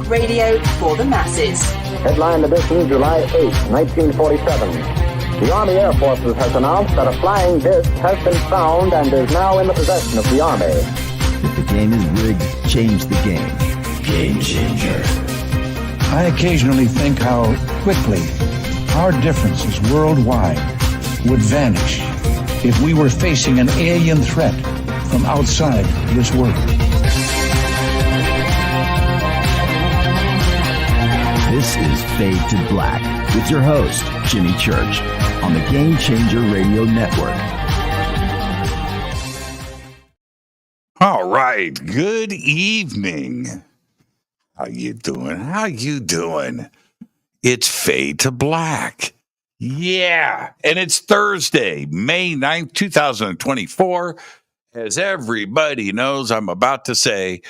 Radio for the masses. Headline edition, July 8, 1947. The Army Air Forces has announced that a flying disc has been found and is now in the possession of the Army. If the game is rigged, change the game. Game changer. I occasionally think how quickly our differences worldwide would vanish if we were facing an alien threat from outside this world. This is Fade to Black with your host, Jimmy Church, on the Game Changer Radio Network. All right. Good evening. How you doing? It's Fade to Black. Yeah. And it's Thursday, May 9th, 2024. As everybody knows, I'm about to say,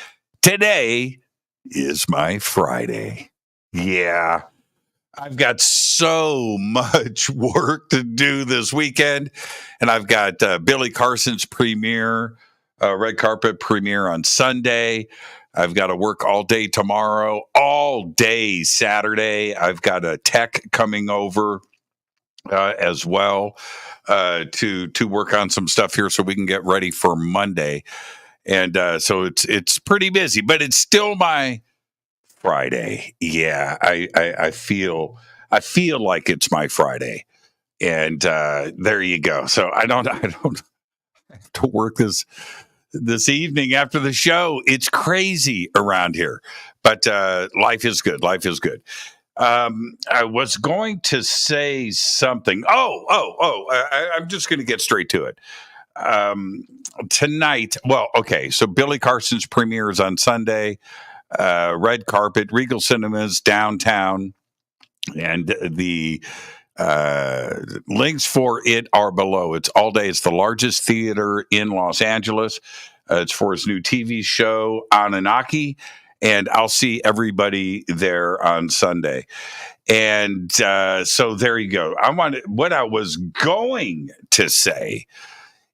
today is my Friday. Yeah. I've got so much work to do this weekend. And I've got Billy Carson's premiere, red carpet premiere on Sunday. I've got to work all day tomorrow, all day Saturday. I've got a tech coming over as well to work on some stuff here so we can get ready for Monday. And so it's pretty busy, but it's still my Friday. Yeah, I feel like it's my Friday, and there you go. So I don't have to work this evening after the show. It's crazy around here, but life is good. I was going to say something. I'm just going to get straight to it. Tonight, well, okay, so Billy Carson's premiere is on Sunday. Red carpet, Regal Cinemas, downtown, and the links for it are below. It's all day. It's the largest theater in Los Angeles. It's for his new TV show, Anunnaki, and I'll see everybody there on Sunday. And so there you go. What I was going to say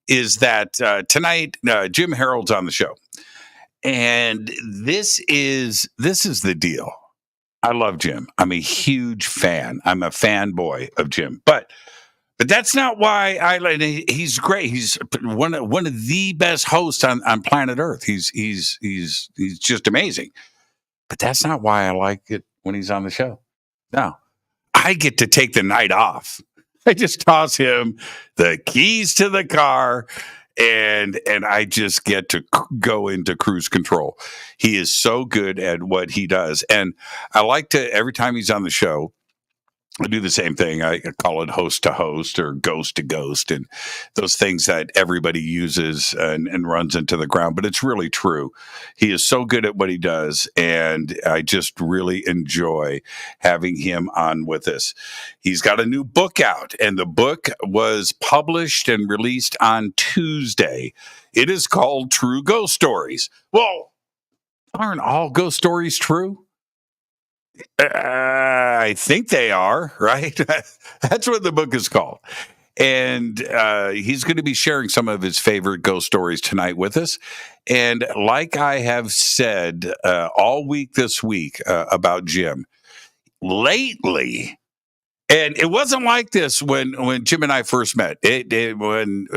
is that tonight, Jim Harold's on the show. And this is the deal. I love Jim. I'm a huge fan. I'm a fanboy of Jim. But that's not why he's great. He's one of the best hosts on planet Earth. He's just amazing. But that's not why I like it when he's on the show. No. I get to take the night off. I just toss him the keys to the car and I just get to go into cruise control. He is so good at what he does. And I like to, every time he's on the show, I do the same thing. I call it host to host or ghost to ghost, and those things that everybody uses and runs into the ground. But it's really true. He is so good at what he does, and I just really enjoy having him on with us. He's got a new book out, and the book was published and released on Tuesday. It is called True Ghost Stories. Well, aren't all ghost stories true? I think they are, right? That's what the book is called. And he's going to be sharing some of his favorite ghost stories tonight with us. And like I have said all week this week about Jim, lately, and it wasn't like this when Jim and I first met. When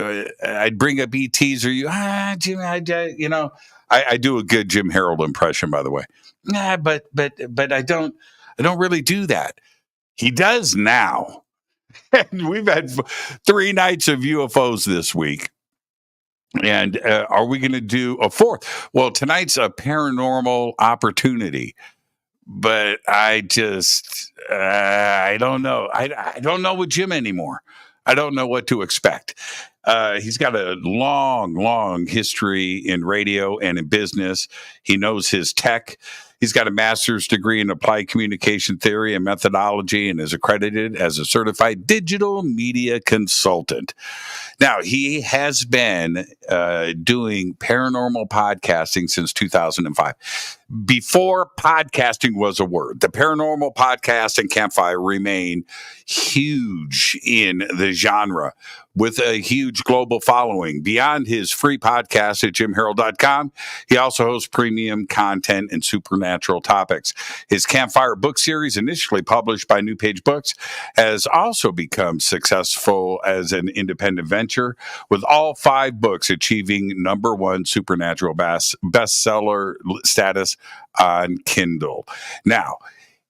I'd bring up ETs or Jim, I do a good Jim Harold impression, by the way. Nah, but I don't really do that. He does now. And we've had 3 nights of UFOs this week. And are we going to do a 4th? Well, tonight's a paranormal opportunity. But I just, I don't know. I don't know with Jim anymore. I don't know what to expect. He's got a long history in radio and in business. He knows his tech. He's got a master's degree in applied communication theory and methodology and is accredited as a certified digital media consultant. Now, he has been doing paranormal podcasting since 2005. before podcasting was a word, the Paranormal Podcast and Campfire remain huge in the genre with a huge global following. Beyond his free podcast at jimharold.com, he also hosts premium content and supernatural topics. His Campfire Book Series, initially published by New Page Books, has also become successful as an independent venture, with all 5 books achieving #1 supernatural bestseller status on Kindle. Now,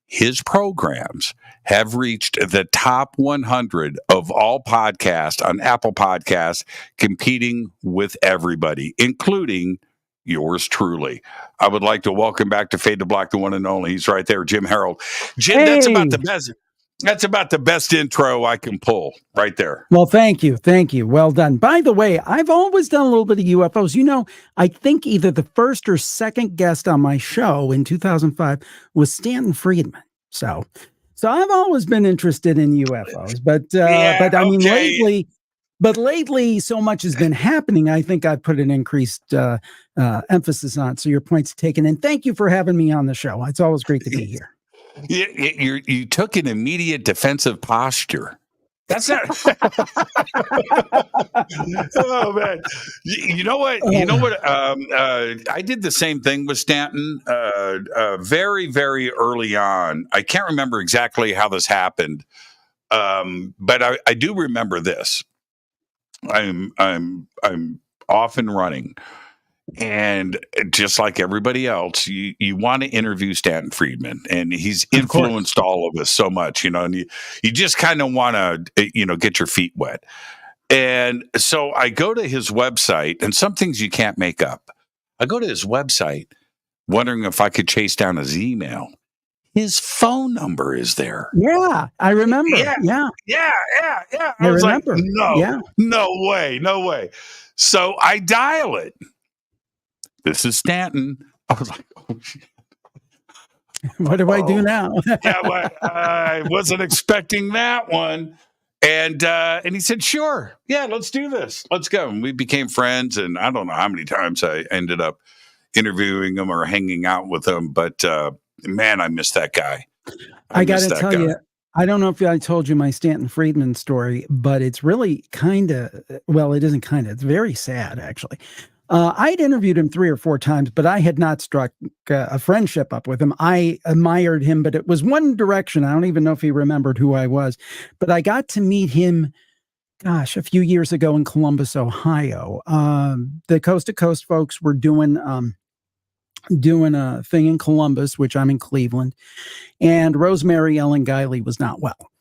his programs have reached the top 100 of all podcasts on Apple Podcasts, competing with everybody, including yours truly. I would like to welcome back to Fade to Black, the one and only. He's right there, Jim Harold. Jim, Hey. that's about the best. That's about the best intro I can pull right there. Well, thank you. Thank you. Well done. By the way, I've always done a little bit of UFOs. You know, I think either the first or second guest on my show in 2005 was Stanton Friedman. So I've always been interested in UFOs, but I mean, lately so much has been happening. I think I've put an increased emphasis on it. So your point's taken, and thank you for having me on the show. It's always great to be here. You took an immediate defensive posture. That's not. Oh man, you know what? I did the same thing with Stanton very, very early on. I can't remember exactly how this happened, but I do remember this. I'm off and running. And just like everybody else, you want to interview Stanton Friedman, and he's influenced all of us so much, and you just kind of want to, get your feet wet. And so I go to his website, and some things you can't make up. I go to his website, wondering if I could chase down his email. His phone number is there. Yeah, I remember. Yeah. I was remember. Like, no way. So I dial it. This is Stanton. I was like, oh, shit. What do I do now? I wasn't expecting that one. And he said, sure. Yeah, let's do this. Let's go. And we became friends. And I don't know how many times I ended up interviewing him or hanging out with him. But man, I miss that guy. I got to tell you, I don't know if I told you my Stanton Friedman story, but it's really it isn't it's very sad, actually. I'd interviewed him 3 or 4 times, but I had not struck a friendship up with him. I admired him, but it was one direction. I don't even know if he remembered who I was, but I got to meet him, a few years ago in Columbus, Ohio. The Coast to Coast folks were doing a thing in Columbus, which I'm in Cleveland, and Rosemary Ellen Guiley was not well.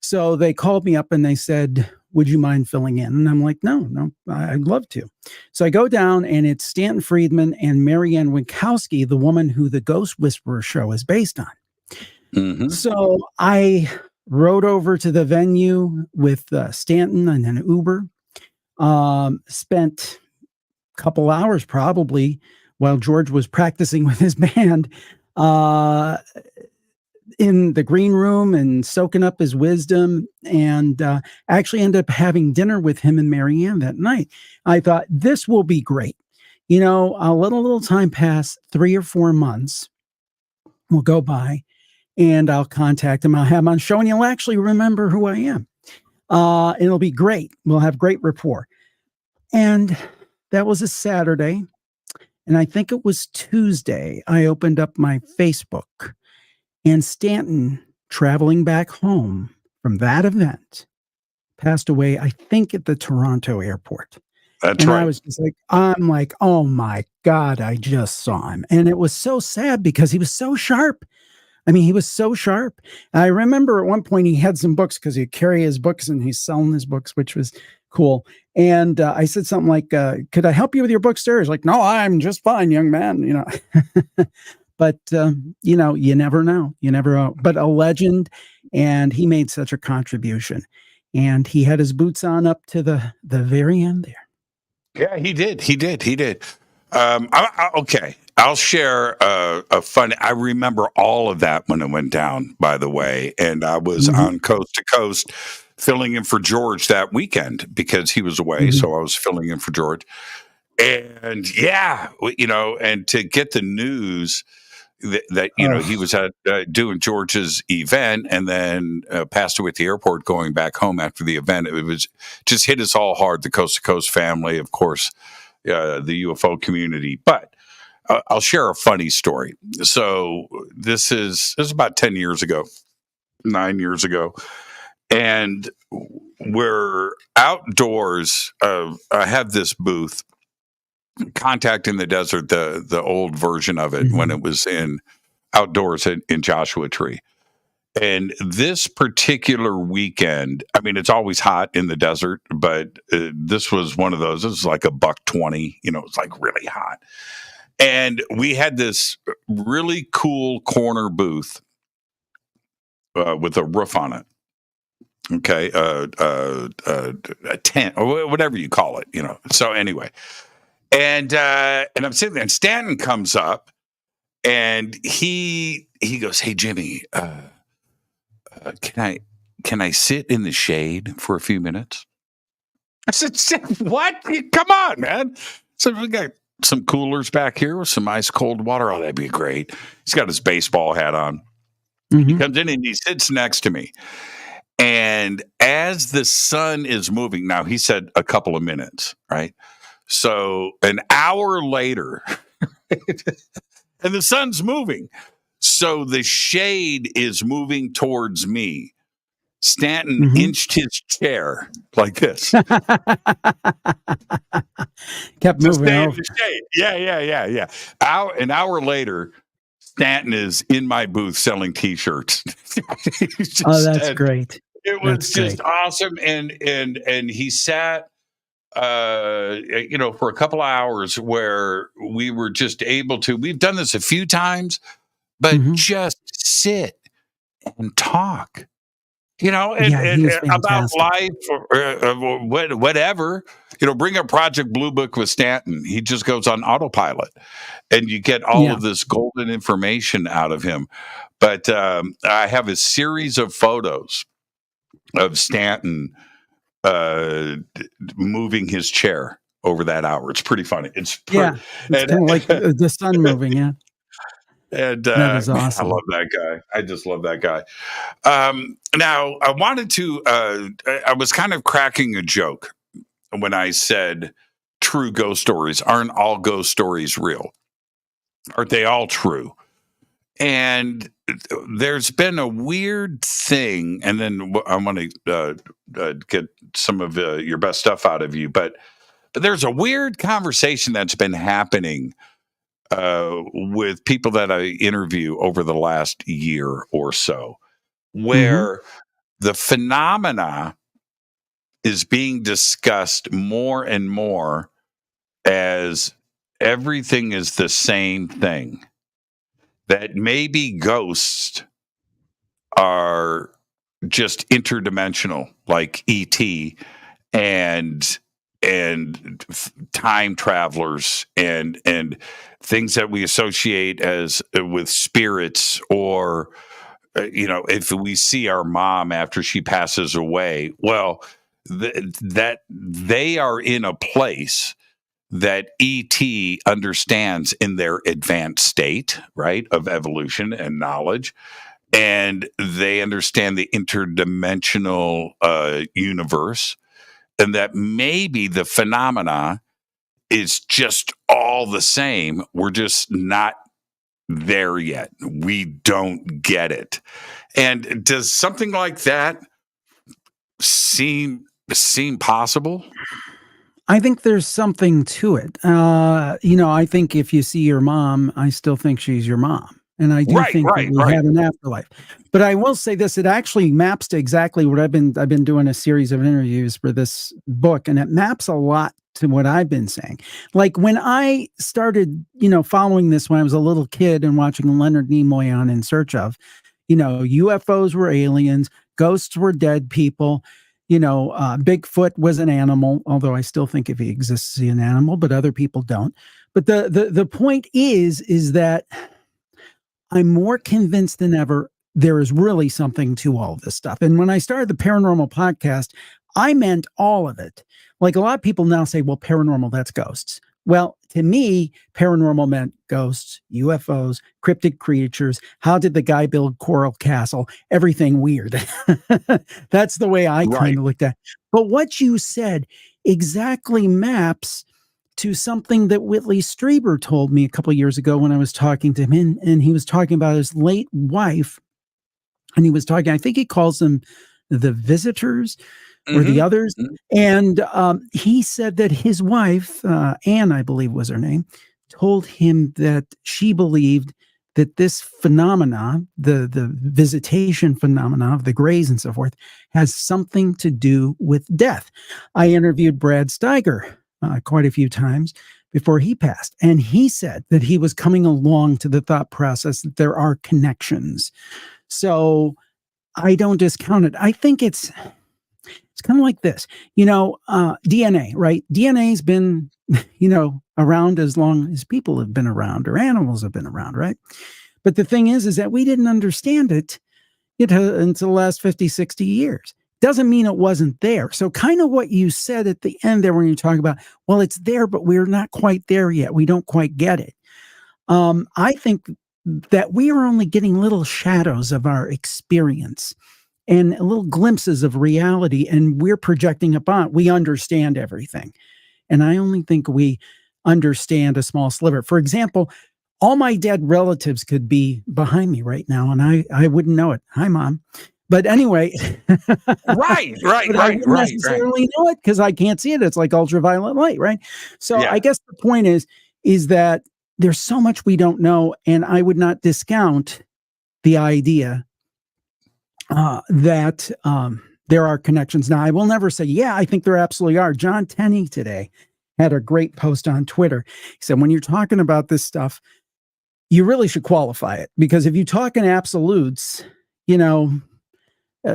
So they called me up and they said, would you mind filling in? And I'm like, no, I'd love to. So I go down, and it's Stanton Friedman and Marianne Winkowski, the woman who the Ghost Whisperer show is based on. Mm-hmm. So I rode over to the venue with Stanton and an Uber, spent a couple hours probably while George was practicing with his band in the green room and soaking up his wisdom, and actually ended up having dinner with him and Marianne that night. I thought, this will be great. I'll let a little time pass, 3 or 4 months will go by, and I'll contact him. I'll have him on show, and he'll actually remember who I am. It'll be great. We'll have great rapport. And that was a Saturday. And I think it was Tuesday, I opened up my Facebook, and Stanton, traveling back home from that event, passed away, I think, at the Toronto airport. That's right. I was just like, oh my God, I just saw him. And it was so sad because he was so sharp. I mean, he was so sharp. I remember at one point he had some books because he'd carry his books and he's selling his books, which was cool. And I said something like, could I help you with your books, sir? He's like, no, I'm just fine, young man. But, you never know. You never know. But a legend, and he made such a contribution. And he had his boots on up to the very end there. Yeah, he did. Okay. I'll share a fun. I remember all of that when it went down, by the way. And I was on Coast to Coast filling in for George that weekend because he was away. So I was filling in for George. And yeah, and to get the news that he was at doing George's event and then passed away at the airport going back home after the event. It was just hit us all hard, the Coast to Coast family, of course, the UFO community. But I'll share a funny story. So this is about 9 years ago, and we're outdoors. I have this booth, Contact in the Desert, the old version of it, when it was outdoors in Joshua Tree. And this particular weekend, I mean, it's always hot in the desert, but this was one of those. This was like $120. It's like really hot. And we had this really cool corner booth with a roof on it. Okay, a tent or whatever you call it. So anyway. And I'm sitting there, and Stanton comes up, and he goes, "Hey Jimmy, can I sit in the shade for a few minutes?" I said, "What? Come on, man!" So we got some coolers back here with some ice cold water. Oh, that'd be great. He's got his baseball hat on. He comes in and he sits next to me, and as the sun is moving, now he said a couple of minutes, right? So an hour later, and the sun's moving. So the shade is moving towards me. Stanton inched his chair like this. Kept moving over. The shade. Yeah. An hour later, Stanton is in my booth selling T-shirts. That's great. It was just awesome. And he sat for a couple of hours where we were just able to, we've done this a few times, but just sit and talk, and about life or whatever, bring a Project Blue Book with Stanton. He just goes on autopilot and you get all of this golden information out of him. But I have a series of photos of Stanton moving his chair over that hour. It's pretty funny. It's kind of like the sun moving. Yeah. And that is awesome. I love that guy. I just love that guy. Now I wanted to, I was kind of cracking a joke when I said true ghost stories. Aren't all ghost stories real? Aren't they all true? And there's been a weird thing, and then I want to get some of your best stuff out of you, but there's a weird conversation that's been happening with people that I interview over the last year or so, where the phenomena is being discussed more and more as everything is the same thing. That maybe ghosts are just interdimensional, like ET, and time travelers, and things that we associate as with spirits, or if we see our mom after she passes away, well, that they are in a place that ET understands in their advanced state, right, of evolution and knowledge, and they understand the interdimensional universe, and that maybe the phenomena is just all the same. We're just not there yet. We don't get it. And does something like that seem possible? I think there's something to it. I think if you see your mom, I still think she's your mom. And I do think that we have an afterlife. But I will say this, it actually maps to exactly what I've been doing a series of interviews for this book, and it maps a lot to what I've been saying. Like when I started, following this when I was a little kid and watching Leonard Nimoy on In Search Of, UFOs were aliens, ghosts were dead people. Bigfoot was an animal, although I still think if he exists, he's an animal, but other people don't. But the point is that I'm more convinced than ever there is really something to all of this stuff. And when I started the Paranormal Podcast, I meant all of it. Like a lot of people now say, well, paranormal, that's ghosts. Well, to me, paranormal meant ghosts, UFOs, cryptic creatures. How did the guy build Coral Castle? Everything weird. That's the way I kind of looked at it. But what you said exactly maps to something that Whitley Strieber told me a couple of years ago when I was talking to him. And he was talking about his late wife. And he was talking, I think he calls them the visitors or the others. And he said that his wife, Anne, I believe was her name, told him that she believed that this phenomena, the visitation phenomena of the grays and so forth, has something to do with death. I interviewed Brad Steiger quite a few times before he passed. And he said that he was coming along to the thought process that there are connections. So I don't discount it. I think it's kind of like this, DNA, right? DNA's been, around as long as people have been around or animals have been around, right? But the thing is that we didn't understand it until the last 50, 60 years. Doesn't mean it wasn't there. So kind of what you said at the end there when you talk about, well, it's there, but we're not quite there yet. We don't quite get it. I think that we are only getting little shadows of our experience and little glimpses of reality, and we're projecting upon. We understand everything. And I only think we understand a small sliver. For example, all my dead relatives could be behind me right now, and I wouldn't know it. Hi, Mom. But anyway, right. I wouldn't necessarily know it because I can't see it. It's like ultraviolet light, right? So I guess the point is that there's so much we don't know, and I would not discount the idea that there are connections. Now, I will never say, I think there absolutely are. John Tenney today had a great post on Twitter. He said, when you're talking about this stuff, you really should qualify it, because if you talk in absolutes,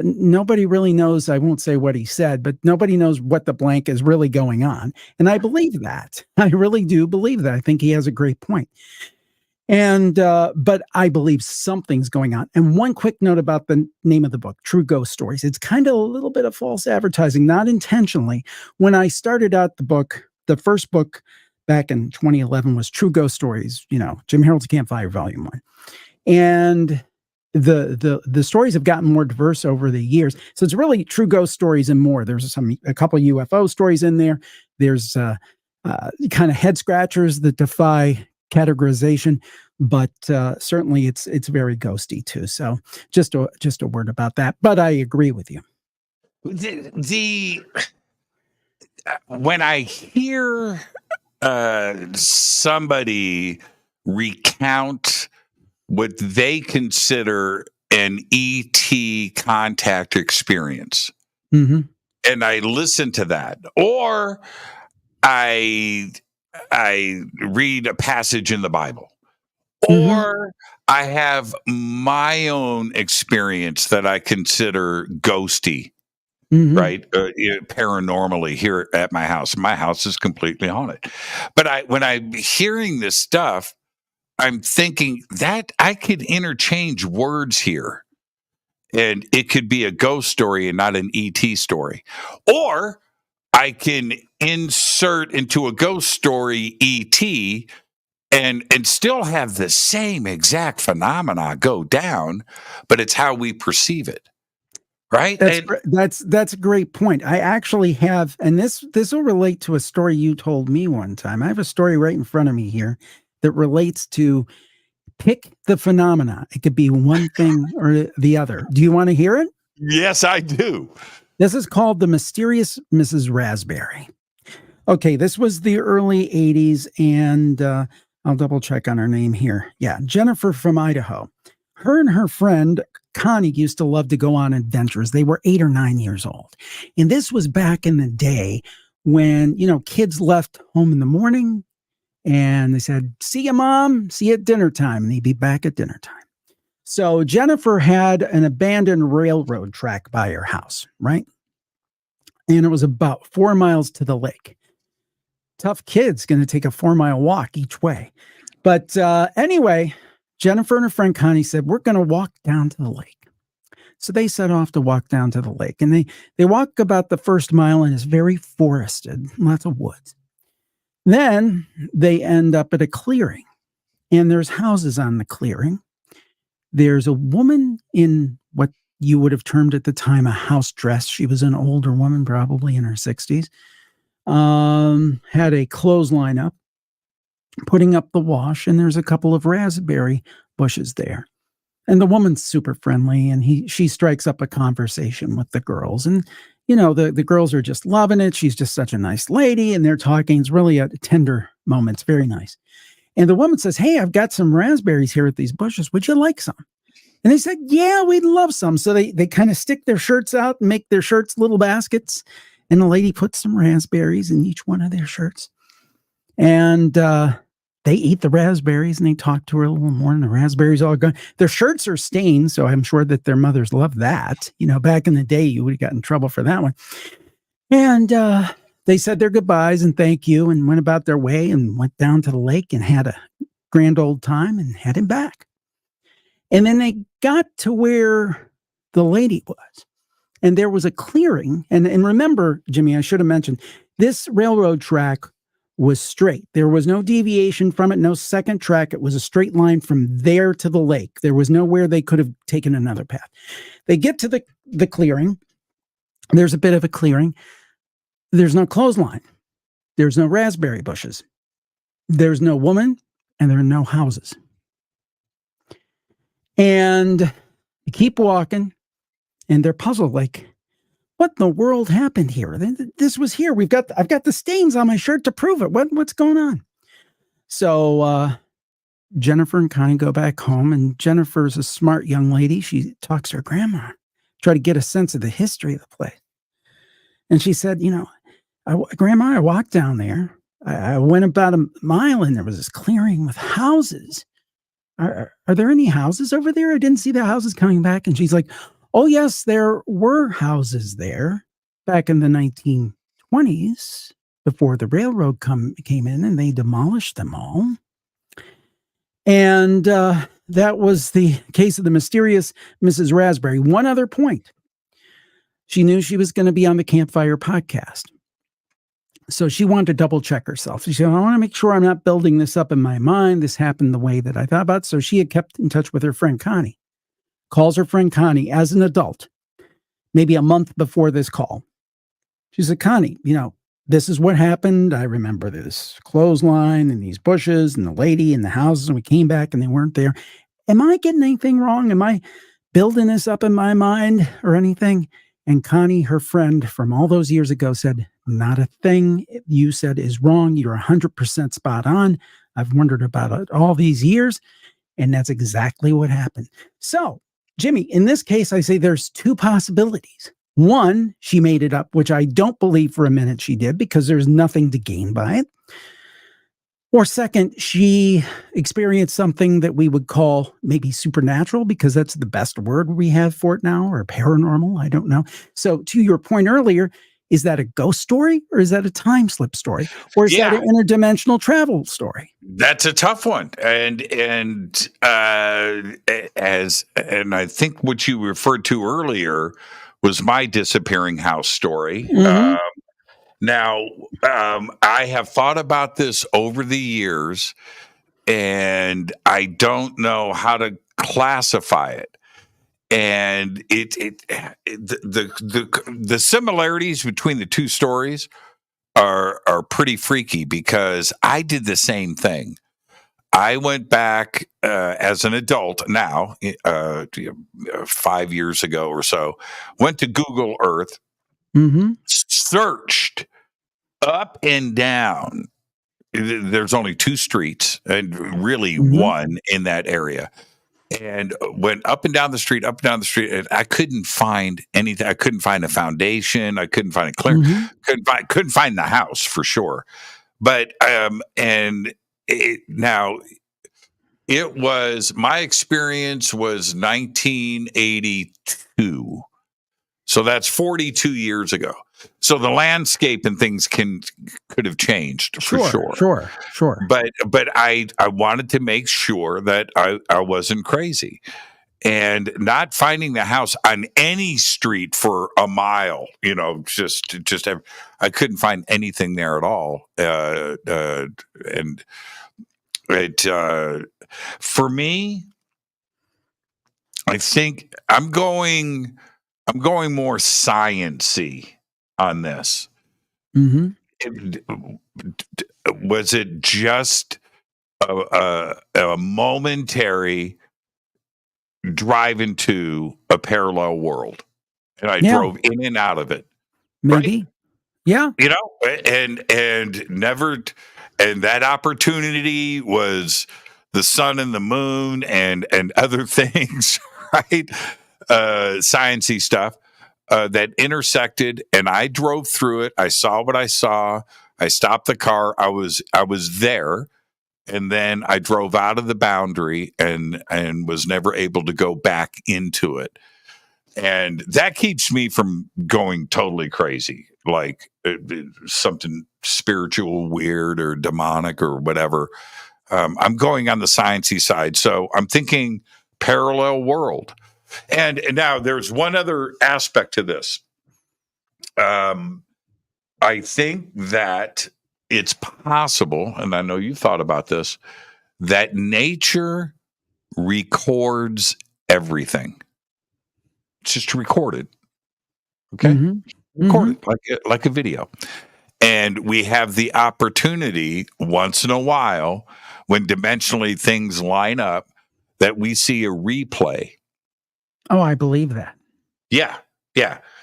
nobody really knows. I won't say what he said, but nobody knows what the blank is really going on. And I believe that. I really do believe that. I think he has a great point. And, but I believe something's going on. And one quick note about the name of the book, True Ghost Stories. It's kind of a little bit of false advertising, not intentionally. When I started out the book, the first book back in 2011 was True Ghost Stories, Jim Harold's Campfire Volume 1. And the stories have gotten more diverse over the years. So it's really True Ghost Stories and more. There's a couple of UFO stories in there. There's kind of head scratchers that defy categorization, but certainly it's very ghosty too. So just a word about that. But I agree with you. When I hear somebody recount what they consider an ET contact experience, and I listen to that, or I read a passage in the Bible, or I have my own experience that I consider ghosty, right? Paranormally here at my house. My house is completely haunted. But when I'm hearing this stuff, I'm thinking that I could interchange words here, and it could be a ghost story and not an ET story. Or I can insert into a ghost story ET and still have the same exact phenomena go down, but it's how we perceive it. Right? That's a great point. I actually have, and this will relate to a story you told me one time. I have a story right in front of me here that relates to pick the phenomena. It could be one thing or the other. Do you want to hear it? Yes, I do. This is called The Mysterious Mrs. Raspberry. Okay, this was the early 80s, and I'll double check on her name here. Yeah, Jennifer from Idaho. Her and her friend Connie used to love to go on adventures. They were 8 or 9 years old. And this was back in the day when, kids left home in the morning and they said, "See you, Mom. See you at dinner time." And they'd be back at dinner time. So Jennifer had an abandoned railroad track by her house, right? And it was about 4 miles to the lake. Tough kid's going to take a 4-mile walk each way. But anyway, Jennifer and her friend Connie said, "We're going to walk down to the lake." So they set off to walk down to the lake. And they walk about the first mile, and it's very forested, lots of woods. Then they end up at a clearing, and there's houses on the clearing. There's a woman in what you would have termed at the time a house dress. She was an older woman, probably in her 60s. Had a clothesline up, putting up the wash, and there's a couple of raspberry bushes there. And the woman's super friendly, and she strikes up a conversation with the girls. And, the girls are just loving it. She's just such a nice lady, and they're talking. It's really a tender moment. It's very nice. And the woman says, "Hey, I've got some raspberries here at these bushes. Would you like some?" And they said, "Yeah, we'd love some." So they kind of stick their shirts out and make their shirts little baskets. And the lady puts some raspberries in each one of their shirts. And they eat the raspberries, and they talk to her a little more, and the raspberries all gone. Their shirts are stained, so I'm sure that their mothers love that. Back in the day, you would have gotten in trouble for that one. And they said their goodbyes and thank you and went about their way and went down to the lake and had a grand old time and headed back. And then they got to where the lady was. And there was a clearing. And remember, Jimmy, I should have mentioned, this railroad track was straight. There was no deviation from it, no second track. It was a straight line from there to the lake. There was nowhere they could have taken another path. They get to the clearing. There's a bit of a clearing. There's no clothesline. There's no raspberry bushes. There's no woman, and there are no houses. And they keep walking, and they're puzzled, like, what in the world happened here? This was here. I've got the stains on my shirt to prove it. What's going on? So Jennifer and Connie go back home, and Jennifer's a smart young lady. She talks to her grandma, try to get a sense of the history of the place. And she said, Grandma, I walked down there. I went about a mile, and there was this clearing with houses. Are there any houses over there? I didn't see the houses coming back. And she's like, oh, yes, there were houses there back in the 1920s before the railroad came in, and they demolished them all. And that was the case of the mysterious Mrs. Raspberry. One other point. She knew she was going to be on the Campfire Podcast. So she wanted to double check herself. She said, I want to make sure I'm not building this up in my mind. This happened the way that I thought about it. So she had kept in touch with her friend Connie. Calls her friend Connie as an adult, maybe a month before this call. She said, Connie, this is what happened. I remember this clothesline and these bushes and the lady and the houses, and we came back and they weren't there. Am I getting anything wrong? Am I building this up in my mind or anything? And Connie, her friend from all those years ago, said, not a thing you said is wrong. You're 100% spot on. I've wondered about it all these years. And that's exactly what happened. So, Jimmy, in this case, I say there's two possibilities. One, she made it up, which I don't believe for a minute she did, because there's nothing to gain by it. Or second, she experienced something that we would call maybe supernatural, because that's the best word we have for it now, or paranormal. I don't know. So to your point earlier, is that a ghost story, or is that a time slip story, or is that an interdimensional travel story? That's a tough one. And I think what you referred to earlier was my disappearing house story. Mm-hmm. Now, I have thought about this over the years, and I don't know how to classify it. And the similarities between the two stories are pretty freaky, because I did the same thing. I went back as an adult now, 5 years ago or so, went to Google Earth, mm-hmm. searched up and down. There's only two streets, and really mm-hmm. one in that area. And went up and down the street, and I couldn't find anything. I couldn't find a foundation. I couldn't find a clear. Mm-hmm. Couldn't find the house for sure. But now it was, my experience was 1982. So that's 42 years ago. So the landscape and things could have changed for sure. Sure. But I wanted to make sure that I wasn't crazy. and not finding the house on any street for a mile. I couldn't find anything there at all. And it for me, I think I'm going more science-y on this. Mm-hmm. Was it just a momentary drive into a parallel world, and I drove in and out of it? Maybe, right? Yeah. And never, and that opportunity was the sun and the moon and other things, right? Sciencey stuff that intersected, and I drove through it. I saw what I saw. I stopped the car. I was there, and then I drove out of the boundary and was never able to go back into it. And that keeps me from going totally crazy, like something spiritual, weird, or demonic, or whatever. I'm going on the sciencey side, so I'm thinking parallel world. And now there's one other aspect to this. I think that it's possible, and I know you thought about this, that nature records everything. It's just recorded. Okay? Mm-hmm. Recorded like a video. And we have the opportunity once in a while, when dimensionally things line up, that we see a replay. Oh, I believe that. Yeah.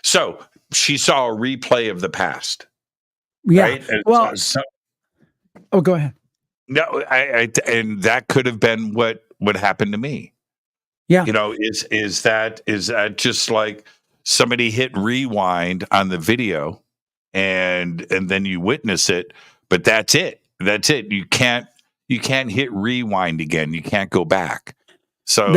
So she saw a replay of the past. Yeah. Right? Well, go ahead. No, and that could have been what happened to me. Yeah. Is that just like somebody hit rewind on the video and then you witness it, but that's it. You can't hit rewind again. You can't go back. So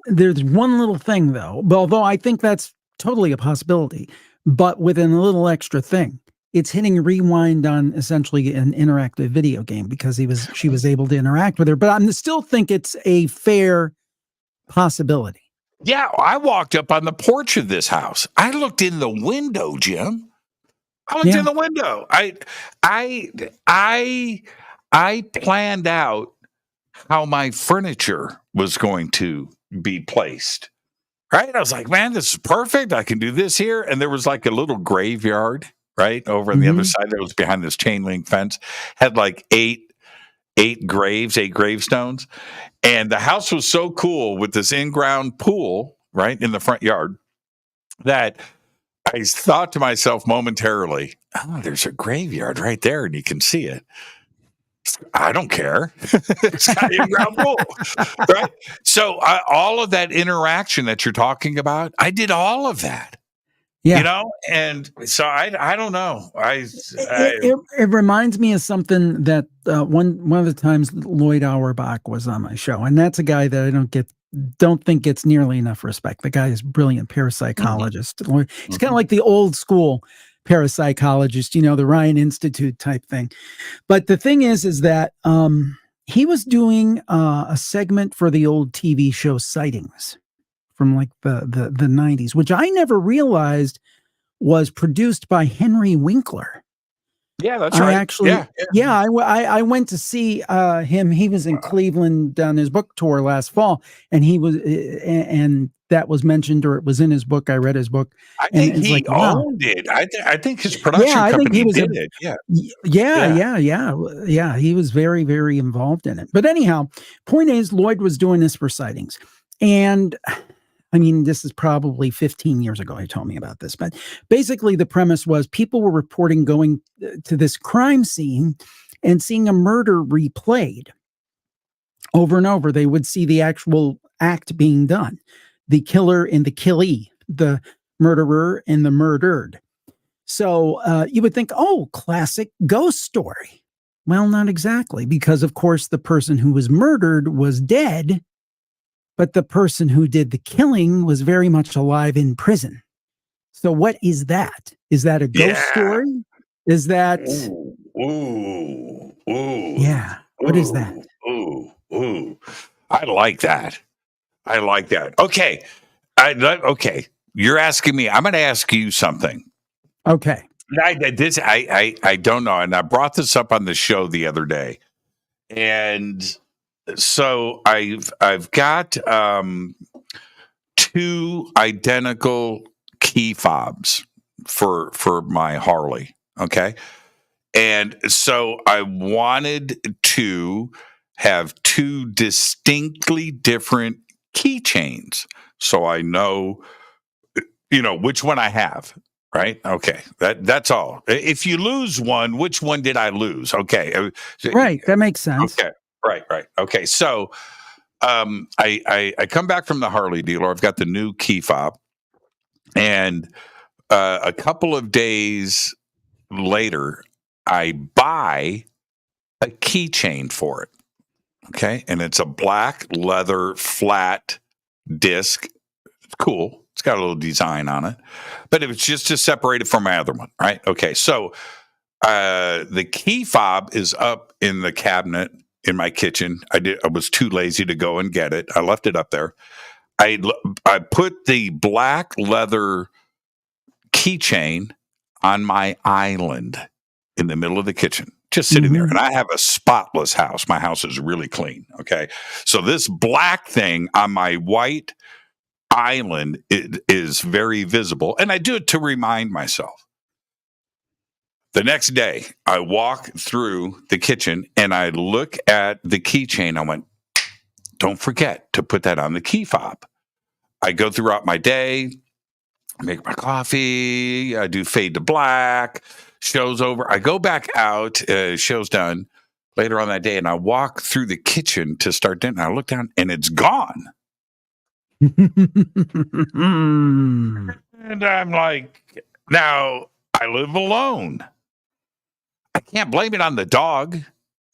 there's one little thing though, although I think that's totally a possibility, but with a little extra thing. It's hitting rewind on essentially an interactive video game because she was able to interact with her. But I still think it's a fair possibility. Yeah, I walked up on the porch of this house. I looked in the window, Jim. I looked in the window. I planned out how my furniture was going to be placed. Right? I was like, man, this is perfect. I can do this here. And there was like a little graveyard, right, over on the other side that was behind this chain link fence. Had like eight gravestones. And the house was so cool with this in-ground pool, right, in the front yard, that I thought to myself momentarily, oh, there's a graveyard right there and you can see it. I don't care. It's got in-ground pool, right? So all of that interaction that you're talking about, I did all of that. Yeah. And so I don't know. It reminds me of something that one of the times Lloyd Auerbach was on my show, and that's a guy that I don't think gets nearly enough respect. The guy is a brilliant parapsychologist. Mm-hmm. He's kind of like the old school parapsychologist, the Ryan Institute type thing. But the thing is that he was doing a segment for the old TV show Sightings from like the 90s, which I never realized was produced by Henry Winkler. Yeah, that's right. I went to see him. He was in Cleveland on his book tour last fall, and and that was mentioned, or it was in his book. I read his book. I think he owned it. I think his production company did it. Yeah. He was very, very involved in it. But anyhow, point is, Lloyd was doing this for Sightings, and I mean, this is probably 15 years ago. He told me about this, but basically the premise was people were reporting going to this crime scene and seeing a murder replayed over and over. They would see the actual act being done. The killer and the killee, the murderer and the murdered. So you would think, oh, classic ghost story. Well, not exactly, because of course the person who was murdered was dead, but the person who did the killing was very much alive in prison. So what is that? Is that a ghost story? Is that... Ooh. Yeah. What is that? Ooh. I like that. I like that. Okay. Okay. You're asking me. I'm going to ask you something. Okay. I don't know. And I brought this up on the show the other day. And so I've got 2 identical key fobs for my Harley. Okay. And so I wanted to have 2 distinctly different keychains so I know which one I have, right? Okay. That's all. If you lose one, which one did I lose? Okay. Right. That makes sense. Okay. Right. Okay. So I come back from the Harley dealer. I've got the new key fob, and a couple of days later, I buy a keychain for it. Okay. And it's a black leather flat disc. It's cool. It's got a little design on it, but it was just to separate it from my other one. Right. Okay. So the key fob is up in the cabinet in my kitchen. I was too lazy to go and get it. I left it up there. I put the black leather keychain on my island in the middle of the kitchen, just sitting there. And I have a spotless house. My house is really clean. Okay. So this black thing on my white island is very visible. And I do it to remind myself. The next day, I walk through the kitchen and I look at the keychain. I went, don't forget to put that on the key fob. I go throughout my day, make my coffee, I do fade to black, show's over. I go back out, show's done later on that day, and I walk through the kitchen to start dinner. I look down and it's gone. And I'm like, now I live alone. I can't blame it on the dog.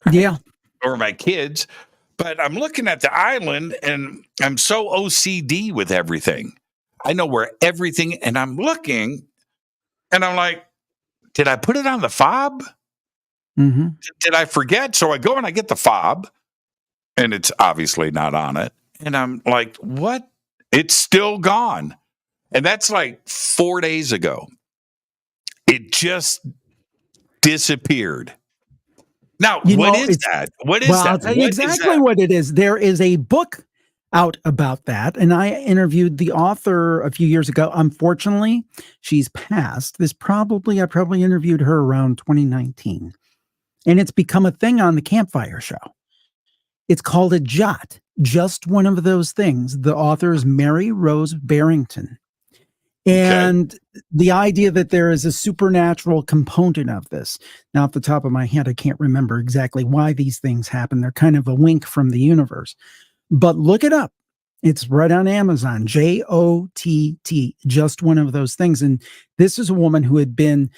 Yeah. Or my kids. But I'm looking at the island and I'm so OCD with everything. I know where everything, and I'm looking and I'm like, did I put it on the fob? Mm-hmm. Did I forget? So I go and I get the fob and it's obviously not on it. And I'm like, what? It's still gone. And that's like 4 days ago. It just disappeared. Now, what is that? What is that? I'll tell you exactly what it is. There is a book out about that, and I interviewed the author a few years ago. Unfortunately, she's passed. I probably interviewed her around 2019, and it's become a thing on the Campfire show. It's called a jot, just one of those things. The author is Mary Rose Barrington. And the idea that there is a supernatural component of this. Now, off the top of my head, I can't remember exactly why these things happen. They're kind of a wink from the universe. But look it up. It's right on Amazon, JOTT, just one of those things. And this is a woman who had been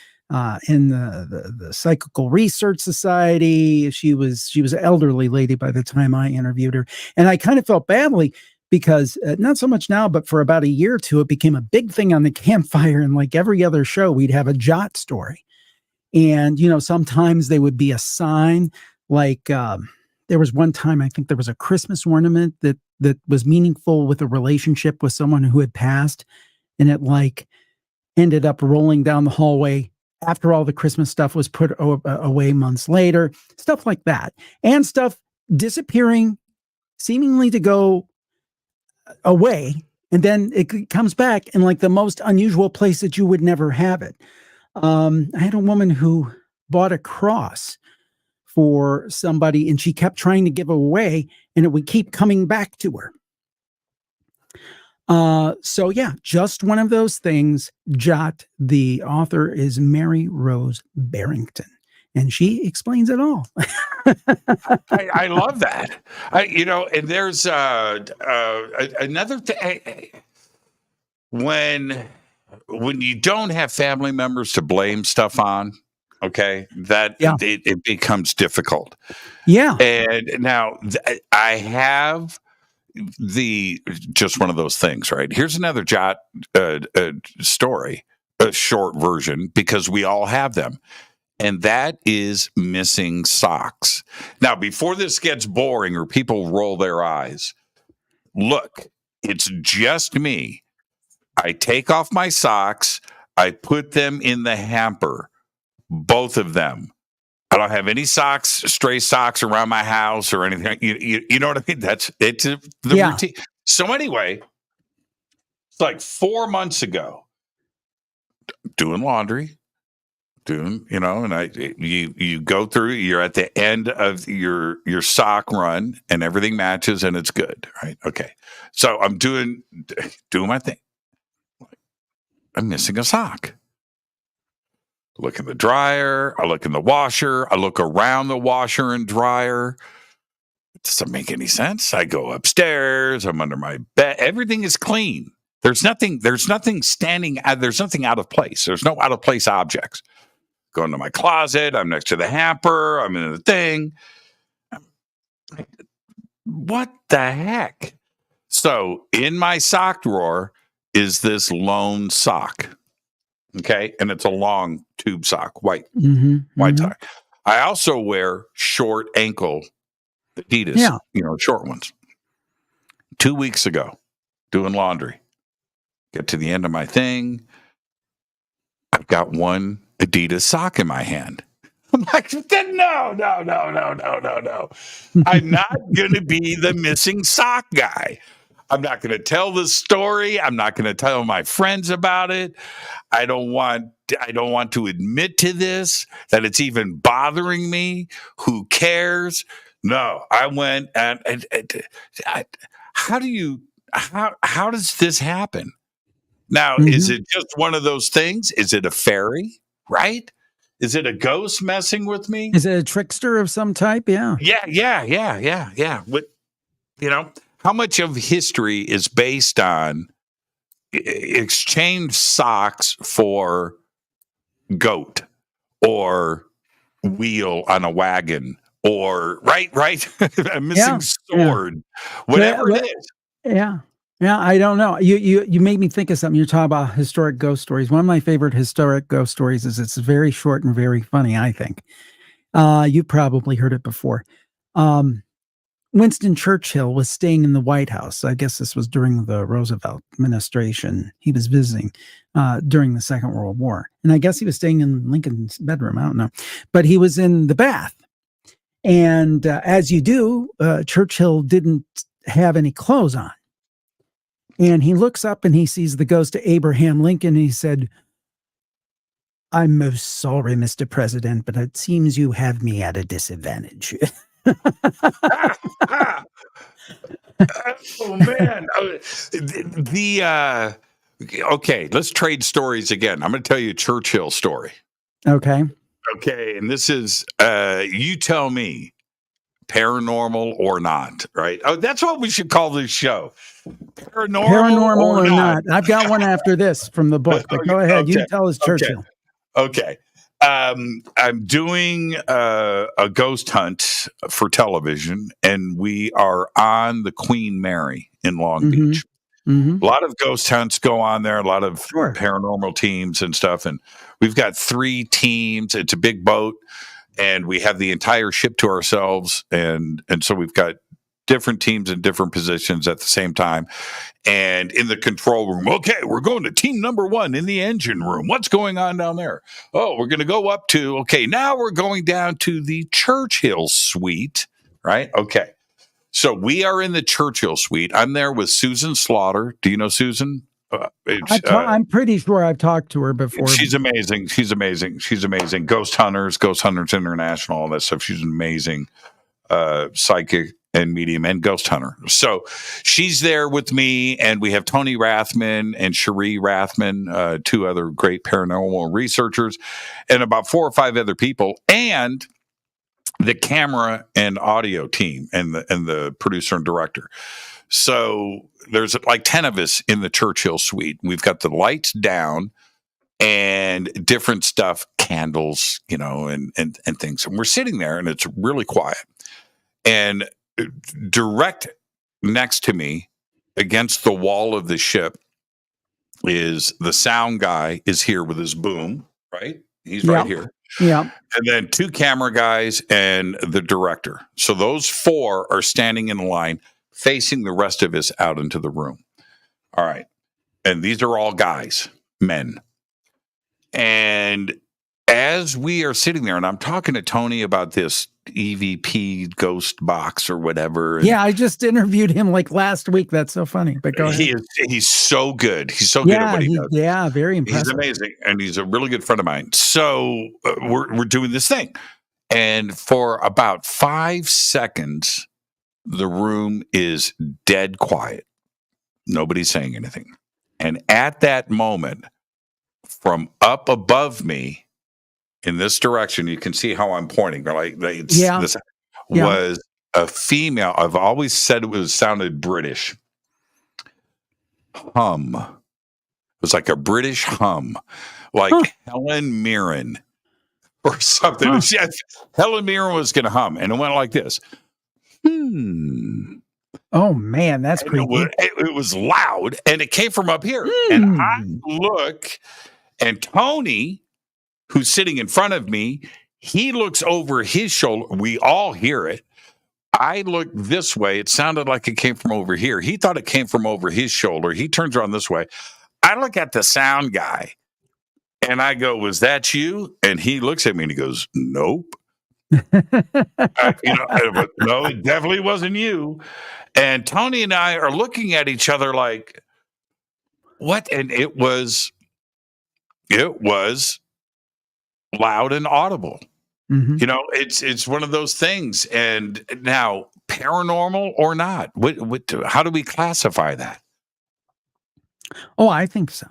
in the Psychical Research Society. She was an elderly lady by the time I interviewed her. And I kind of felt badly because not so much now, but for about a year or two, it became a big thing on the Campfire. And like every other show, we'd have a jot story. And, sometimes they would be a sign. Like there was one time, I think there was a Christmas ornament that was meaningful with a relationship with someone who had passed. And it ended up rolling down the hallway after all the Christmas stuff was put away months later, stuff like that. And stuff disappearing, seemingly to go away, and then it comes back in the most unusual place that you would never have it. I had a woman who bought a cross for somebody, and she kept trying to give away, and it would keep coming back to her. So yeah, just one of those things. Jot. The author is Mary Rose Barrington, and she explains it all. I love that. And there's another thing. When you don't have family members to blame stuff on, it becomes difficult. Yeah. And now I have just one of those things, right? Here's another jot story, a short version, because we all have them. And that is missing socks. Now, before this gets boring or people roll their eyes, look It's just me. I take off my socks. I put them in the hamper, both of them. I don't have any socks, stray socks around my house or anything. You know what I mean? It's the routine. So anyway, it's like 4 months ago, doing laundry, and you go through. You're at the end of your sock run, and everything matches, and it's good, right? Okay, so I'm doing my thing. I'm missing a sock. Look in the dryer. I look in the washer. I look around the washer and dryer. It doesn't make any sense. I go upstairs. I'm under my bed. Everything is clean. There's nothing standing. There's nothing out of place. There's no out of place objects. Go into my closet. I'm next to the hamper. I'm in the thing. What the heck? So in my sock drawer is this lone sock. Okay. And it's a long tube sock, white sock. I also wear short ankle Adidas, short ones. 2 weeks ago, doing laundry, get to the end of my thing. I've got one Adidas sock in my hand. I'm like, no. I'm not going to be the missing sock guy. I'm not going to tell this story. I'm not going to tell my friends about it. I don't want to admit to this, that it's even bothering me. Who cares? No, I went and how does this happen? Now, is it just one of those things? Is it a fairy, right? Is it a ghost messing with me? Is it a trickster of some type? Yeah. Yeah. What, how much of history is based on exchange socks for goat or wheel on a wagon or right a missing sword, whatever it is. Yeah, I don't know. You made me think of something. You're talking about historic ghost stories. One of my favorite historic ghost stories is it's very short and very funny, I think. You probably heard it before. Winston Churchill was staying in the White House. I guess this was during the Roosevelt administration. He was visiting during the Second World War. And I guess he was staying in Lincoln's bedroom. I don't know. But he was in the bath. And as you do, Churchill didn't have any clothes on. And he looks up and he sees the ghost of Abraham Lincoln. And he said, "I'm most sorry, Mr. President, but it seems you have me at a disadvantage." Oh man. Okay, let's trade stories again. I'm going to tell you a Churchill story. Okay, and this is you tell me, paranormal or not, right? Oh, that's what we should call this show. Paranormal or not. I've got one after this from the book, but go ahead. You tell us Churchill. Okay. I'm doing a ghost hunt for television, and we are on the Queen Mary in Long Beach. A lot of ghost hunts go on there, a lot of paranormal teams and stuff. And we've got 3 teams. It's a big boat, and we have the entire ship to ourselves. And so we've got different teams in different positions at the same time. And in the control room, okay, we're going to team number 1 in the engine room. What's going on down there? Oh, we're going to go up to, okay, now we're going down to the Churchill suite, right? Okay. So we are in the Churchill suite. I'm there with Susan Slaughter. Do you know Susan? I'm pretty sure I've talked to her before. She's amazing. Ghost Hunters International, all that stuff. She's an amazing psychic and medium and ghost hunter. So she's there with me, and we have Tony Rathman and Cherie Rathman, 2 other great paranormal researchers, and about 4 or 5 other people, and the camera and audio team and the producer and director. So there's like 10 of us in the Churchill suite. We've got the lights down and different stuff, candles, and things. And we're sitting there, and it's really quiet. And direct next to me, against the wall of the ship, is the sound guy is here with his boom, right? He's right here. Yeah. And then 2 camera guys and the director. So those 4 are standing in line facing the rest of us out into the room. All right. And these are all guys, men. And as we are sitting there, and I'm talking to Tony about this EVP ghost box or whatever. Yeah, I just interviewed him like last week. That's so funny. But go ahead. He's so good. He's so good at what he does. Yeah, very impressive. He's amazing, and he's a really good friend of mine. So we're doing this thing, and for about 5 seconds, the room is dead quiet. Nobody's saying anything. And at that moment, from up above me, in this direction, you can see how I'm pointing. This was a female. I've always said it sounded British. Hum. It was like a British hum, like Helen Mirren or something. Helen Mirren was going to hum, and it went like this. Oh man, that's creepy. It was loud, and it came from up here. And I look, and Tony, who's sitting in front of me, he looks over his shoulder. We all hear it. I look this way. It sounded like it came from over here. He thought it came from over his shoulder. He turns around this way. I look at the sound guy, and I go, "Was that you?" And he looks at me, and he goes, "Nope." No, it definitely wasn't you. And Tony and I are looking at each other like, what? And it was loud and audible. Mm-hmm. It's one of those things. And now, paranormal or not, how do we classify that? Oh, I think so.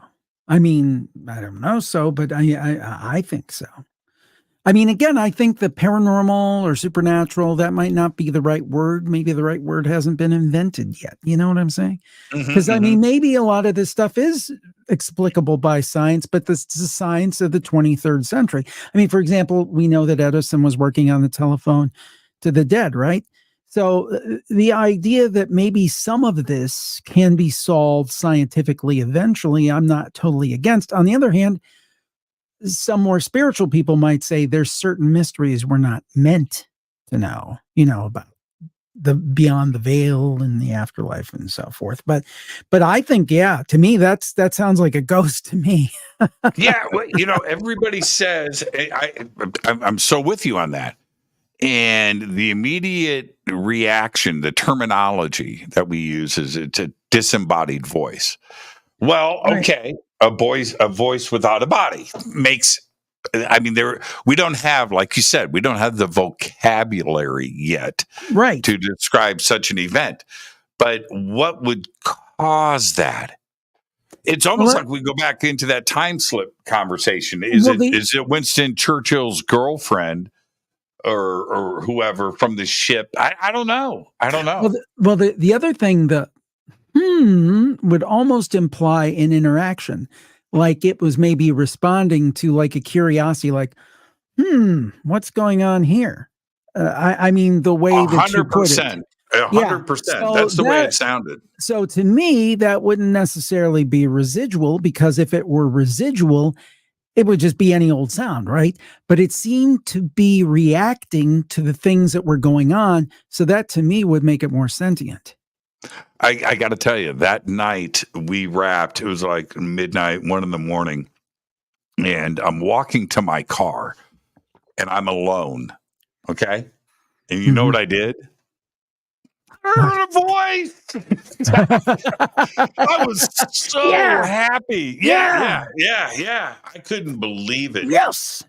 I mean, I don't know so, but I think so. I mean, again, I think the paranormal or supernatural, that might not be the right word. Maybe the right word hasn't been invented yet. You know what I'm saying? Because, I mean, maybe a lot of this stuff is explicable by science, but this is the science of the 23rd century. I mean, for example, we know that Edison was working on the telephone to the dead, right? So the idea that maybe some of this can be solved scientifically eventually, I'm not totally against. On the other hand, some more spiritual people might say there's certain mysteries we're not meant to know, about the beyond the veil and the afterlife and so forth. But I think, to me, that sounds like a ghost to me. Yeah. Well, everybody says, I'm so with you on that. And the immediate reaction, the terminology that we use is it's a disembodied voice. Well, okay. A voice without a body we don't have, like you said, we don't have the vocabulary yet to describe such an event. But what would cause that? It's almost like we go back into that time slip conversation. Is it Winston Churchill's girlfriend or whoever from the ship? I don't know. Well, the other thing that would almost imply an interaction, like it was maybe responding to like a curiosity, like, what's going on here? I mean, the way that you put it. 100%. So that's the way it sounded. So to me, that wouldn't necessarily be residual, because if it were residual, it would just be any old sound, right? But it seemed to be reacting to the things that were going on. So that to me would make it more sentient. I got to tell you, that night we wrapped, it was like midnight, 1 a.m, and I'm walking to my car and I'm alone. Okay. And you know what I did? I heard a voice. I was so happy. Yeah. I couldn't believe it. Yes.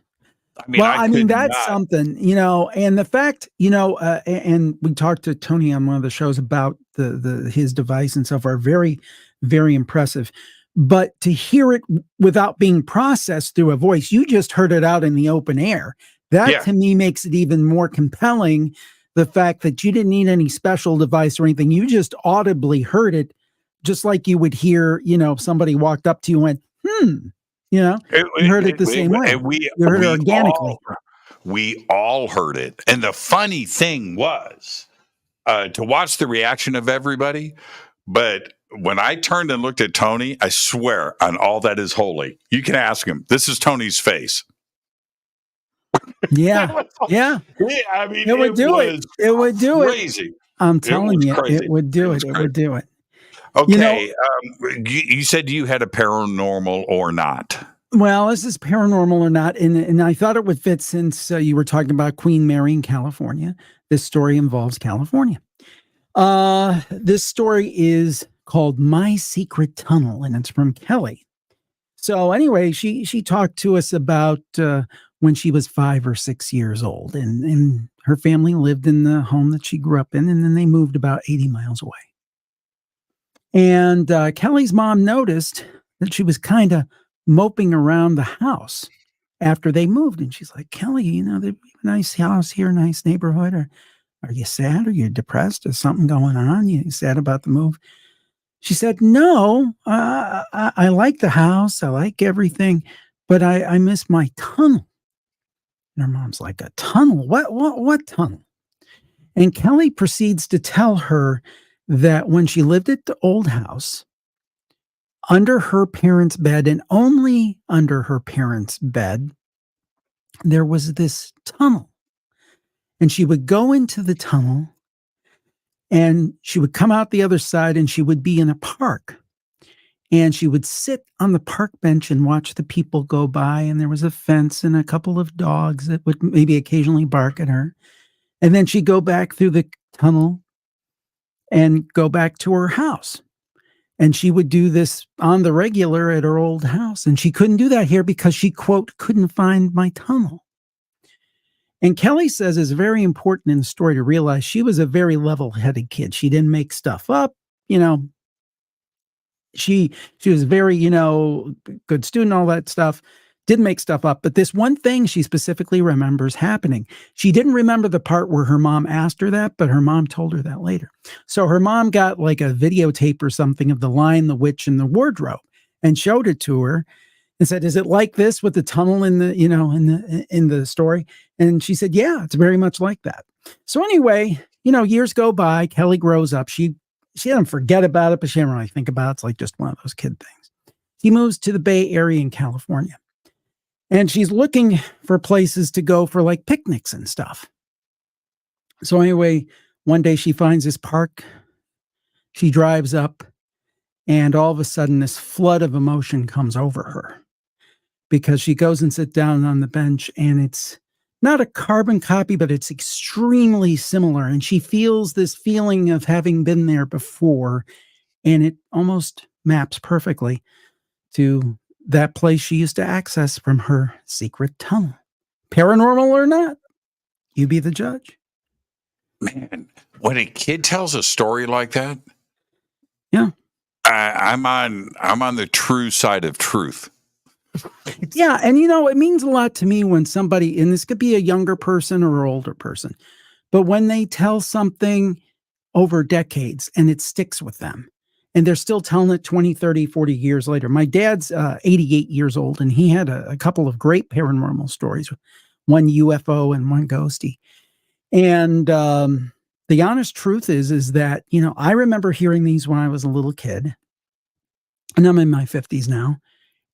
I mean, that's something, and the fact, and we talked to Tony on one of the shows about his device and so far, very, very impressive. But to hear it without being processed through a voice, you just heard it out in the open air. That to me makes it even more compelling. The fact that you didn't need any special device or anything, you just audibly heard it, just like you would hear, if somebody walked up to you and went, you heard it the same way. You heard it organically. We all heard it. And the funny thing was to watch the reaction of everybody. But when I turned and looked at Tony, I swear on all that is holy, you can ask him. This is Tony's face. Yeah. I mean, it would do it. It would do crazy. I'm telling you, it would do it. It would do it. Okay. You said you had a paranormal or not. Well, this is paranormal or not, and I thought it would fit since you were talking about Queen Mary in California. This story involves California. This story is called My Secret Tunnel, and it's from Kelly. So anyway, she talked to us about when she was 5 or 6 years old, and her family lived in the home that she grew up in, and then they moved about 80 miles away. And Kelly's mom noticed that she was kind of moping around the house after they moved. And she's like, Kelly, there's a nice house here, nice neighborhood. Or are you sad? Are you depressed? Is something going on? You sad about the move? She said, no, I like the house. I like everything, but I miss my tunnel. And her mom's like, a tunnel? What tunnel? And Kelly proceeds to tell her that when she lived at the old house, under her parents' bed, and only under her parents' bed, there was this tunnel. And she would go into the tunnel, and she would come out the other side, and she would be in a park. And she would sit on the park bench and watch the people go by, and there was a fence and a couple of dogs that would maybe occasionally bark at her. And then she'd go back through the tunnel and go back to her house. And she would do this on the regular at her old house. And she couldn't do that here because she, quote, couldn't find my tunnel. And Kelly says it's very important in the story to realize she was a very level-headed kid. She didn't make stuff up. She was very, good student, all that stuff. Didn't make stuff up. But this one thing she specifically remembers happening. She didn't remember the part where her mom asked her that, but her mom told her that later. So her mom got like a videotape or something of The Lion, the Witch, and the Wardrobe and showed it to her and said, is it like this with the tunnel in the, in the story? And she said, yeah, it's very much like that. So anyway, years go by, Kelly grows up. She doesn't forget about it, but she doesn't really think about it. It's like just one of those kid things. She moves to the Bay Area in California. And she's looking for places to go for like picnics and stuff. So anyway, one day she finds this park. She drives up, and all of a sudden this flood of emotion comes over her because she goes and sits down on the bench, and it's not a carbon copy, but it's extremely similar. And she feels this feeling of having been there before, and it almost maps perfectly to that place she used to access from her secret tunnel. Paranormal or not, you be the judge. Man, when a kid tells a story like that, yeah, I'm on the true side of truth. Yeah, and it means a lot to me when somebody, and this could be a younger person or an older person, but when they tell something over decades and it sticks with them, and they're still telling it 20, 30, 40 years later. My dad's 88 years old, and he had a couple of great paranormal stories, one UFO and one ghosty. And the honest truth is that, I remember hearing these when I was a little kid, and I'm in my 50s now,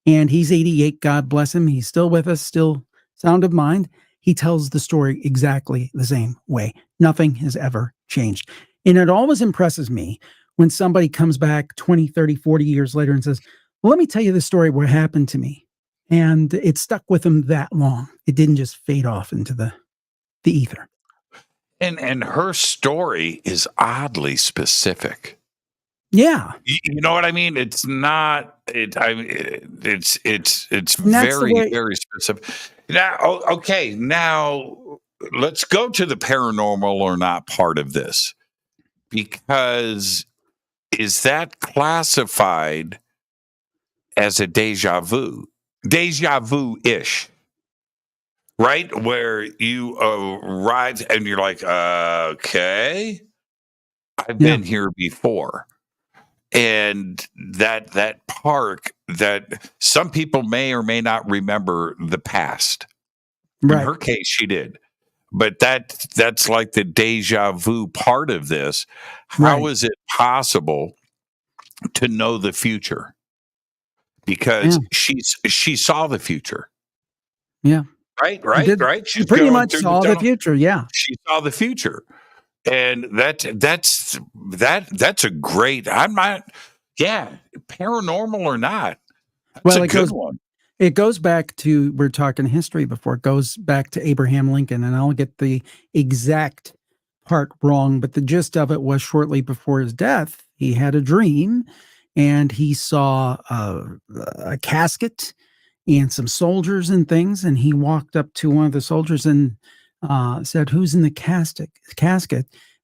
and he's 88, God bless him. He's still with us, still sound of mind. He tells the story exactly the same way. Nothing has ever changed. And it always impresses me when somebody comes back 20, 30, 40 years later and says, well, let me tell you the story what happened to me. And it stuck with them that long. It didn't just fade off into the ether. And her story is oddly specific. Yeah. You know what I mean? It's not, it's very, very specific. Now, okay. Now let's go to the paranormal or not part of this, because is that classified as a deja vu-ish, right? Where you arrive and you're like, okay, I've been here before. And that park that some people may or may not remember the past. Right. In her case, she did. But that's like the deja vu part of this. How is it possible to know the future? Because she saw the future. Yeah. Right. She's pretty much saw the future. Yeah. She saw the future. And that's a great. I'm not. Yeah, paranormal or not. That's a good one. It goes back to, we're talking history before, it goes back to Abraham Lincoln, and I'll get the exact part wrong, but the gist of it was shortly before his death, he had a dream and he saw a casket and some soldiers and things. And he walked up to one of the soldiers and said, "Who's in the casket?"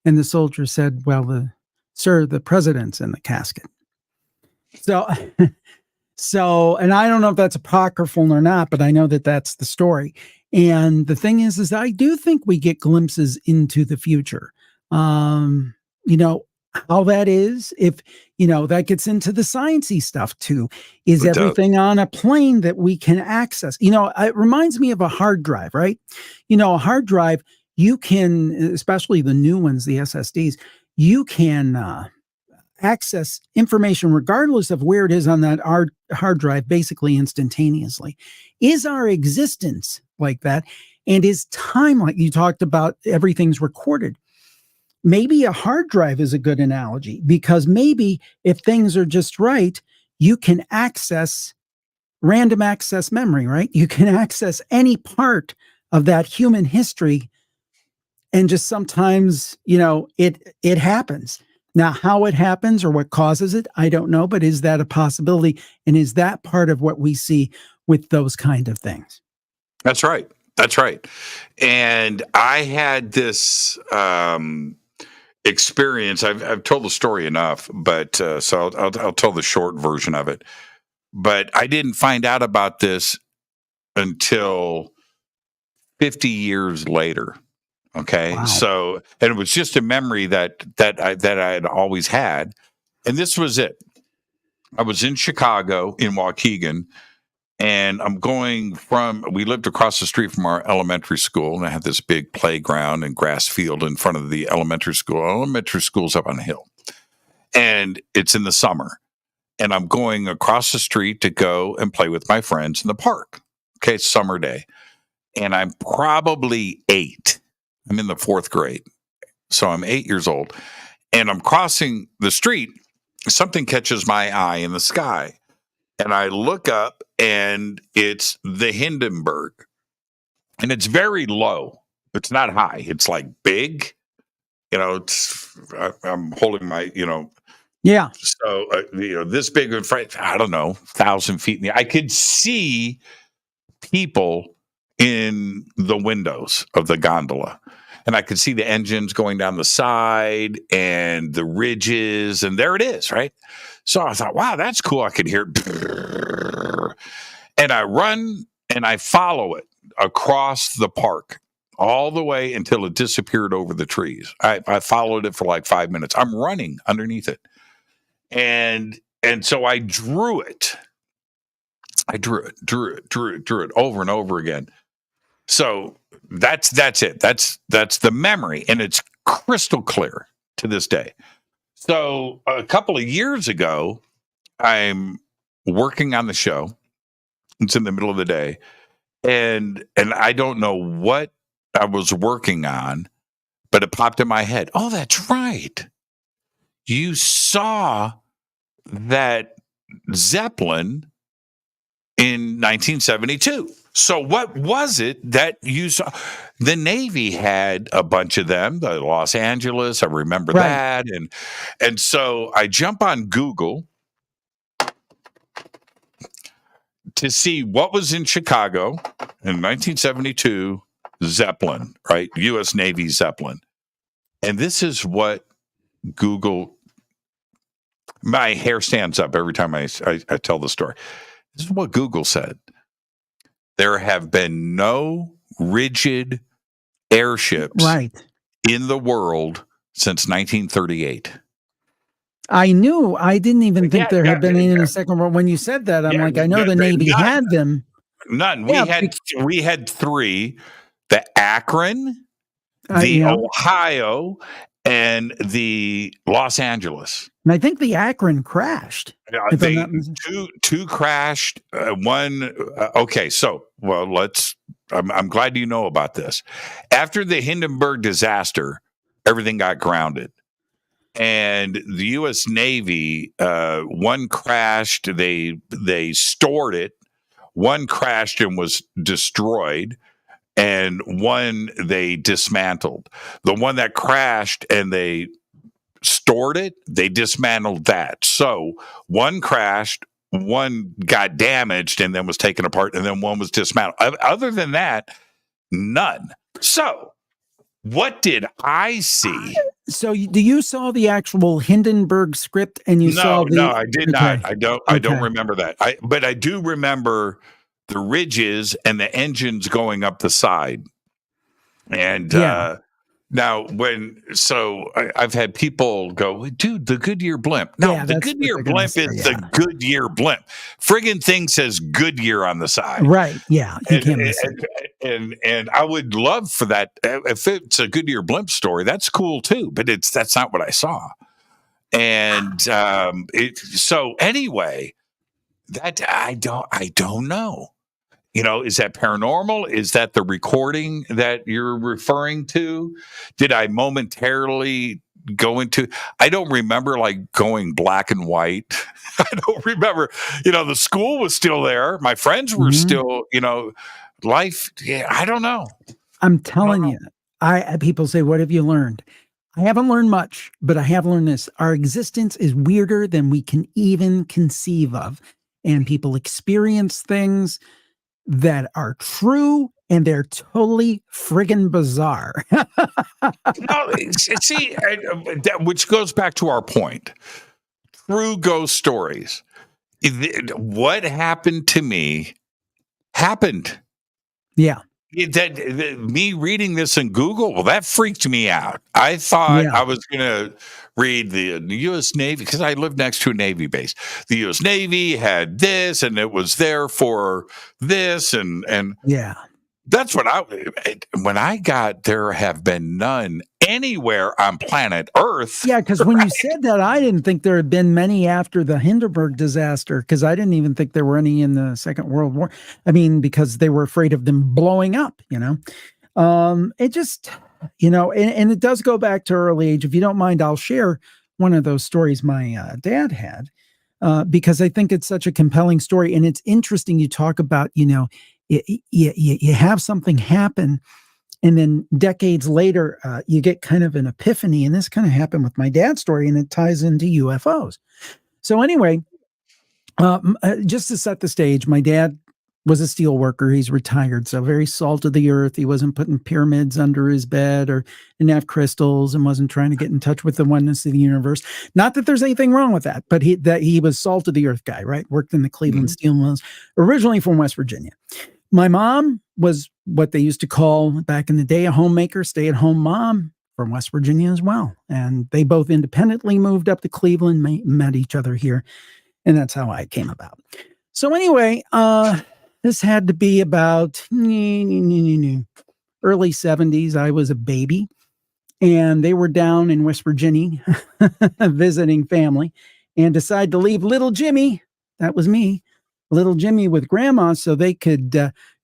And the soldier said, "Well, sir, the president's in the casket." So, and I don't know if that's apocryphal or not, but I know that that's the story. And the thing is I do think we get glimpses into the future. How that is, if, that gets into the sciencey stuff too. Is everything on a plane that we can access? It reminds me of a hard drive, right? A hard drive, you can, especially the new ones, the SSDs, you can, access information regardless of where it is on that hard drive, basically instantaneously. Is our existence like that? And is time, like you talked about, everything's recorded? Maybe a hard drive is a good analogy, because maybe if things are just right, you can access random access memory, right? You can access any part of that human history, and just sometimes, it happens. Now, how it happens or what causes it, I don't know, but is that a possibility? And is that part of what we see with those kind of things? That's right. And I had this experience. I've told the story enough, but so I'll tell the short version of it. But I didn't find out about this until 50 years later. Okay. Wow. So, and it was just a memory that I had always had. And this was it. I was in Chicago in Waukegan, and we lived across the street from our elementary school, and I had this big playground and grass field in front of the elementary school. Our elementary school's up on a hill, and it's in the summer, and I'm going across the street to go and play with my friends in the park. Okay. Summer day. And I'm probably 8. I'm in the 4th grade. So I'm 8 years old, and I'm crossing the street. Something catches my eye in the sky, and I look up, and it's the Hindenburg, and it's very low. It's not high. It's like big, I'm holding my, yeah. So, this big, I don't know, 1,000 feet in the, I could see people in the windows of the gondola. And I could see the engines going down the side and the ridges, and there it is, right? So I thought, wow, that's cool. I could hear it. And I run and I follow it across the park all the way until it disappeared over the trees. I followed it for like 5 minutes. I'm running underneath it. And so I drew it. I drew it over and over again. So that's it. That's the memory, and it's crystal clear to this day. So a couple of years ago, I'm working on the show. It's in the middle of the day, and I don't know what I was working on, but it popped in my head. Oh, that's right. You saw that Zeppelin in 1972. So what was it that you saw? The Navy had a bunch of them, the Los Angeles, I remember that. And so I jump on Google to see what was in Chicago in 1972, Zeppelin, right? U.S. Navy Zeppelin. And this is what Google, my hair stands up every time I tell the story. This is what Google said. There have been no rigid airships in the world since 1938. I knew. I didn't even think there had been any in the Second World. When you said that, I'm like, I know the Navy had them. None. We had 3: the Akron, the Ohio, and the Los Angeles. And I think the Akron crashed. Two crashed. One. Okay. So, well, I'm glad you know about this. After the Hindenburg disaster, everything got grounded. And the U.S. Navy, one crashed. They stored it. One crashed and was destroyed, and one they dismantled. The one that crashed and they stored it, they dismantled that. So one crashed, one got damaged, and then was taken apart, and then one was dismantled. Other than that, none. So what did I see? So do you saw the actual Hindenburg script and saw the... No, I did not. I don't remember that. But I do remember the ridges and the engines going up the side. And now I've had people go, dude, the Goodyear blimp. No, the Goodyear blimp is the Goodyear blimp. Friggin' thing says Goodyear on the side. Right. Yeah. You can't miss it. And I would love for that. If it's a Goodyear blimp story, that's cool too. But that's not what I saw. And so anyway, that I don't know. Is that paranormal? Is that the recording that you're referring to? Did I momentarily go into? I don't remember going black and white. I don't remember. The school was still there. My friends were still. Life. Yeah, I don't know. I'm telling you. People say, "What have you learned?" I haven't learned much, but I have learned this: our existence is weirder than we can even conceive of, and people experience things that are true, and they're totally friggin' bizarre. See, which goes back to our point. True ghost stories. What happened to me happened. Yeah. Me reading this in Google, well, that freaked me out. I thought I was going to read the U.S. Navy, because I live next to a Navy base. The U.S. Navy had this, and it was there for this, and that's what when I got, there have been none anywhere on planet Earth. Yeah, because when you said that, I didn't think there had been many after the Hindenburg disaster, because I didn't even think there were any in the Second World War. I mean, because they were afraid of them blowing up, It just, and it does go back to early age. If you don't mind, I'll share one of those stories my dad had, because I think it's such a compelling story. And it's interesting. You talk about, you have something happen, and then decades later, you get kind of an epiphany. And this kind of happened with my dad's story, and it ties into UFOs. So anyway, just to set the stage, my dad was a steel worker. He's retired, so very salt of the earth. He wasn't putting pyramids under his bed or didn't have crystals, and wasn't trying to get in touch with the oneness of the universe. Not that there's anything wrong with that, but he was salt of the earth guy, right? Worked in the Cleveland steel mills, originally from West Virginia. My mom was what they used to call back in the day a homemaker, stay-at-home mom from West Virginia as well. And they both independently moved up to Cleveland, met each other here, and that's how I came about. So anyway, this had to be about early 70s. I was a baby, and they were down in West Virginia visiting family, and decided to leave little Jimmy, that was me, little Jimmy with grandma, so they could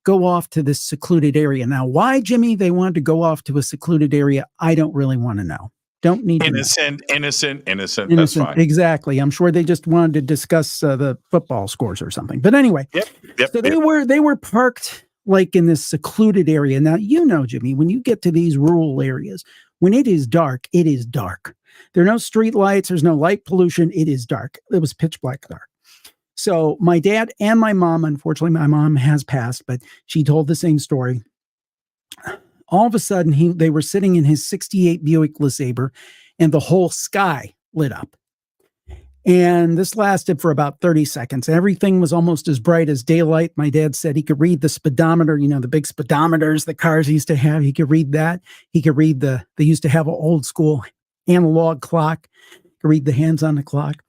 go off to this secluded area. Now, why, Jimmy, they wanted to go off to a secluded area, I don't really want to know. Don't need innocent. That's fine. Exactly. I'm sure they just wanted to discuss the football scores or something. But anyway, so they were parked like in this secluded area. Now, Jimmy, when you get to these rural areas, when it is dark, it is dark. There are no street lights. There's no light pollution. It is dark. It was pitch black dark. So my dad and my mom, unfortunately, my mom has passed, but she told the same story. All of a sudden, they were sitting in his 68 Buick LeSabre, and the whole sky lit up. And this lasted for about 30 seconds. Everything was almost as bright as daylight. My dad said he could read the speedometer, the big speedometers the cars used to have. He could read that. He could read they used to have an old school analog clock. He could read the hands on the clock.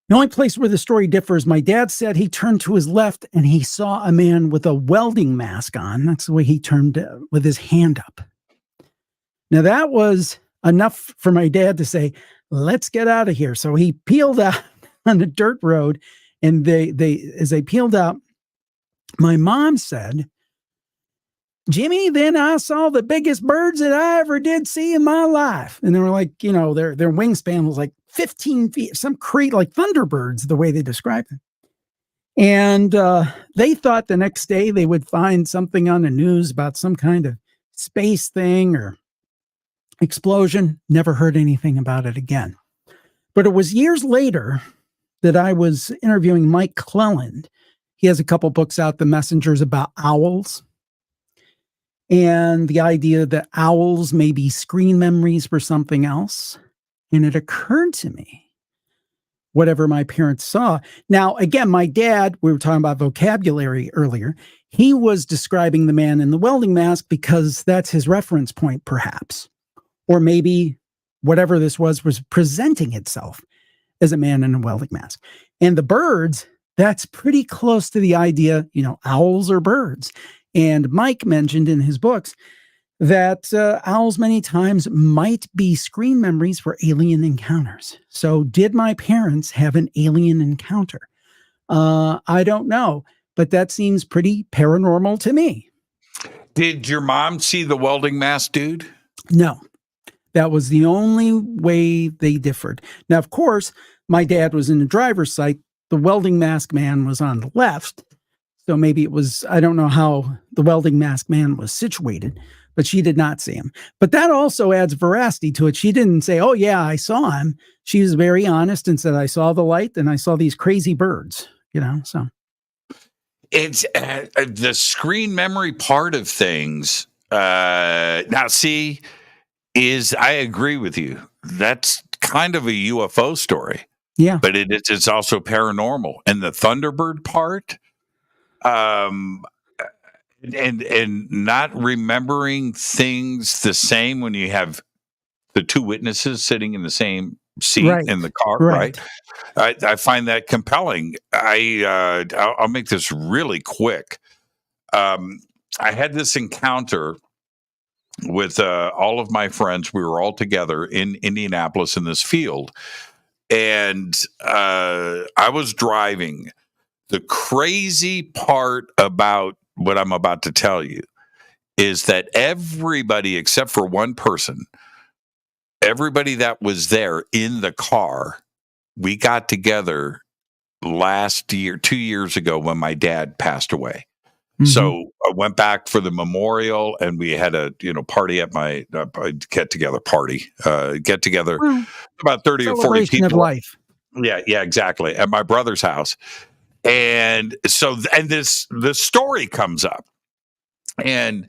The only place where the story differs, my dad said he turned to his left and he saw a man with a welding mask on. That's the way he turned with his hand up. Now that was enough for my dad to say, let's get out of here. So he peeled out on the dirt road, and as they peeled out, my mom said Jimmy, then I saw the biggest birds that I ever did see in my life. And they were like, you know, their wingspan was like 15 feet, some like thunderbirds, the way they described it. And they thought the next day they would find something on the news about some kind of space thing or explosion. Never heard anything about it again. But it was years later that I was interviewing Mike Cleland. He has a couple books out, The Messengers, about owls. And the idea that owls may be screen memories for something else. And it occurred to me, whatever my parents saw. Now, again, my dad, we were talking about vocabulary earlier. He was describing the man in the welding mask because that's his reference point, perhaps. Or maybe whatever this was presenting itself as a man in a welding mask. And the birds, that's pretty close to the idea, you know, owls are birds. And Mike mentioned in his books that owls many times might be screen memories for alien encounters. So did my parents have an alien encounter? I don't know, but that seems pretty paranormal to me. Did your mom see the welding mask dude? No, that was the only way they differed. Now, of course, my dad was in the driver's seat. The welding mask man was on the left. So maybe it was, I don't know how the welding mask man was situated, but she did not see him. But that also adds veracity to it. She didn't say, oh, yeah, I saw him. She was very honest and said, I saw the light and I saw these crazy birds, you know, so. It's the screen memory part of things. Now, see, I agree with you. That's kind of a UFO story. Yeah. But it's also paranormal. And the Thunderbird part, and not remembering things the same when you have the two witnesses sitting in the same seat in the car, right? I find that compelling. I'll make this really quick. I had this encounter with all of my friends. We were all together in Indianapolis in this field, and I was driving. The crazy part about what I'm about to tell you is that everybody, except for one person, everybody that was there in the car, we got together last year, 2 years ago, when my dad passed away. Mm-hmm. So I went back for the memorial, and we had a party at my get together, about 30 or 40 people. Of life. Yeah, exactly, at my brother's house. And so, this story comes up, and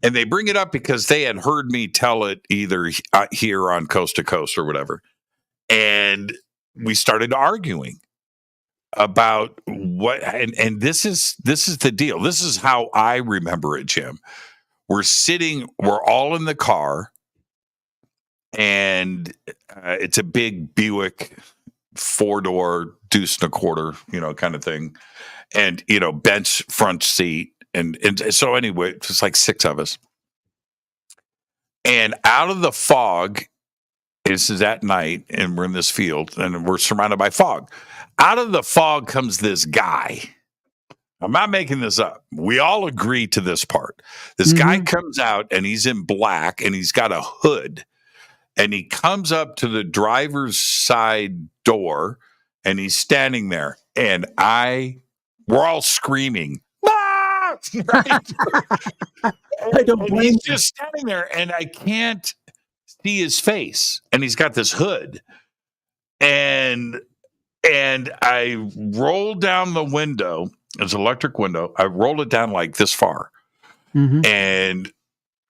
they bring it up because they had heard me tell it either here on Coast to Coast or whatever, and we started arguing about what. And this is the deal. This is how I remember it, Jim. We're all in the car, and it's a big Buick 4-door deuce and a quarter, kind of thing. And, bench front seat. And so anyway, it's like 6 of us. And out of the fog, this is at night, and we're in this field, and we're surrounded by fog. Out of the fog comes this guy. I'm not making this up. We all agree to this part. This guy comes out, and he's in black, and he's got a hood. And he comes up to the driver's side door, and he's standing there, and we're all screaming, "Ah!" Right? I don't blame He's just standing there, and I can't see his face, and he's got this hood, and I rolled down the window. It's an electric window. I rolled it down like this far, and